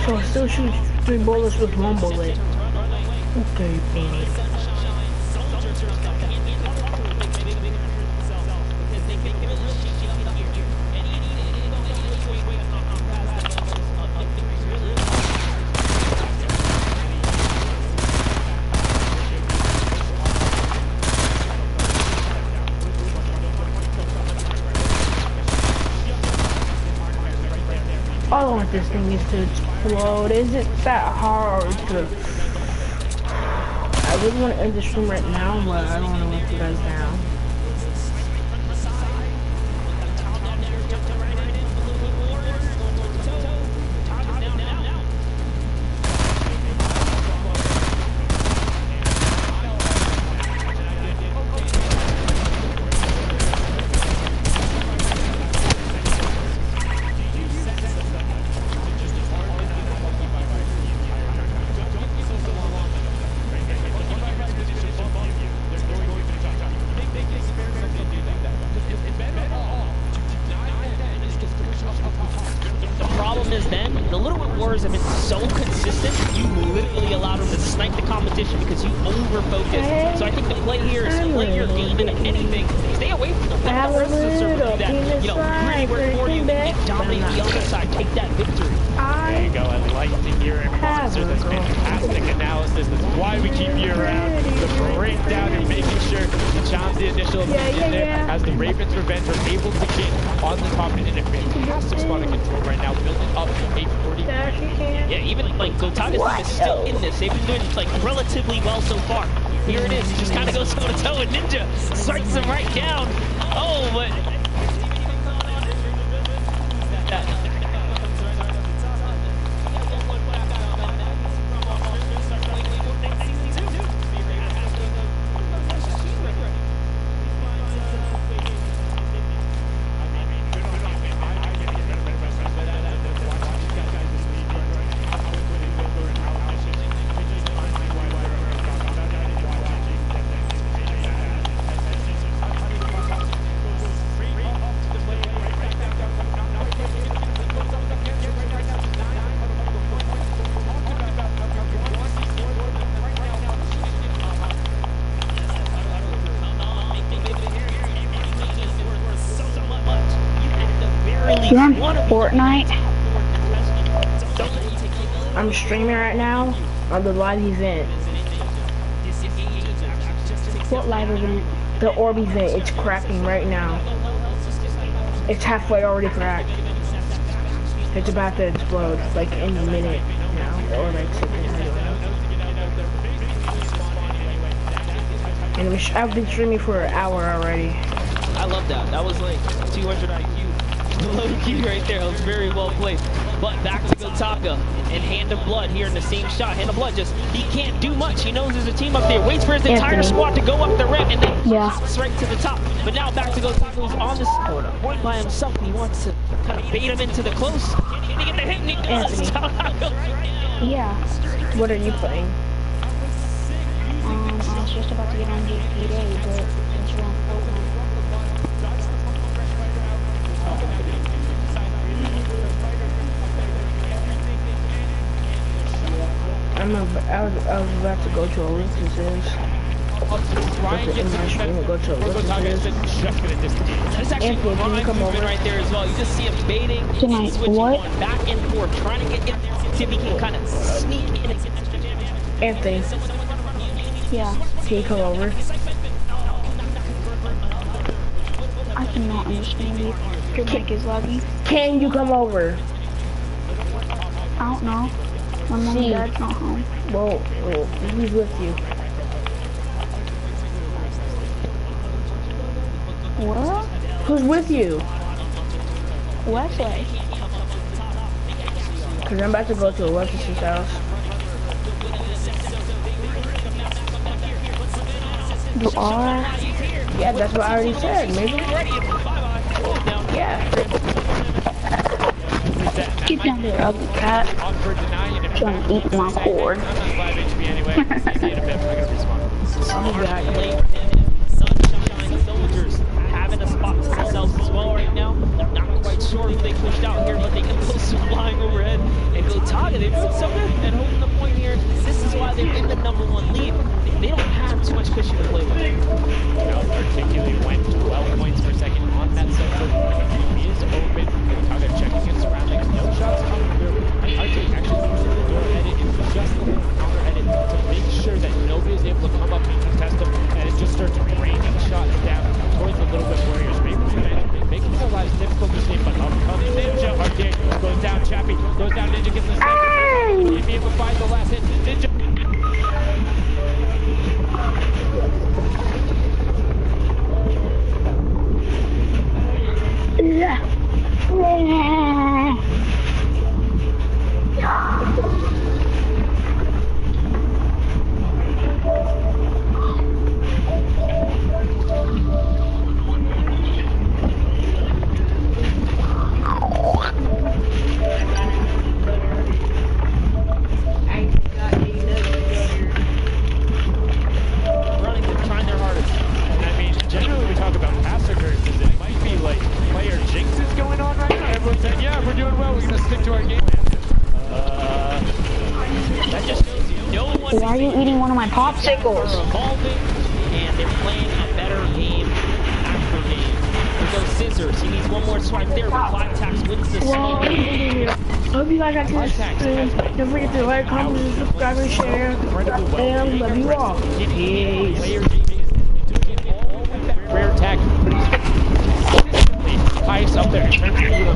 So I still shoot 3 bullets with 1 bullet. Okay, fine. All I want this thing is to explode. Is it that hard to... I really want to end the stream right now, but I don't want to let you guys down. literally allowed him to snipe the competition because you over-focus. So I think the play here is play your game, and if anything, stay away from the rest of the server do that. Really work for you, and dominate the other side, take that victory. There you go. I like to hear it from Officer. That's fantastic analysis. That's why we keep you around. The breakdown and making sure he chimes the initial opinion there as the Ravens Revenge are able to get on the top and in a fantastic spot of control right now, building up a 40. Yeah, even like Gotaga's team is still in this. They've been doing like relatively well so far. Here it is. He just kind of goes toe to toe with Ninja, strikes him right down. Oh, but. You're on Fortnite? I'm streaming right now on the live event. What live event? The orb event. It's cracking right now. It's halfway already cracked. It's about to explode, like in a minute now, or like seconds. And I've been streaming for an hour already. I love that. That was like 200 IQ. Low key right there. It was very well played. But back to Gotaga and Hand of Blood here in the same shot. Hand of Blood just, he can't do much. He knows there's a team up there. Waits for his entire squad to go up the ramp and then straight to the top. But now back to Gotaga, who's on this point by himself. And he wants to kind of bait him into the close. Can he get the hit? And he does. Yeah. What are you playing? I was just about to get on GTA, but it's wrong. I was about to go to Olympus's. Try and get some That's actually prime movement right there as well. You just see him baiting, he's switching on back and forth, trying to get in there, see if he can kind of sneak in. Anthony. Yeah. Can you come over? I cannot understand you. Your mic is laggy. Can you come over? I don't know. My mom and dad's not home. Well, who's with you? What? Who's with you? Wesley. Because I'm about to go to Alexis's house. You are? Yeah, that's what I already said, maybe. Yeah. Get down there, ugly cat. Trying to eat my cord. Sunshine Soldiers having a spot to themselves as well right now. Not quite sure who they pushed out here, but they get close to flying overhead. And Gotaga, they're doing so good and holding the point here. This is why they're in the #1 lead. They don't have too much cushion to play with. Particularly when 12 points per second on that sector. He is open. Gotaga checking his surroundings. No shots coming through. And Arctic actually moves to the door headed into just the counter headed to make sure that nobody is able to come up and contest him. And it just starts raining shots down towards the Little Bit Warriors. Making their lives difficult to see, but upcoming Ninja. Arctic goes down. Chappie goes down. Ninja gets the second. He'd be able to find the last hit. Why are you eating one of my popsicles? They're evolving, and they're playing a better game after game. Here goes Scissors. He needs one more swipe there, but Clitax wins the Well, speed. I hope you guys like this. Don't forget to like, comment, subscribe, and share. And love you all. Peace. Rare tag, but he's highest up there in terms of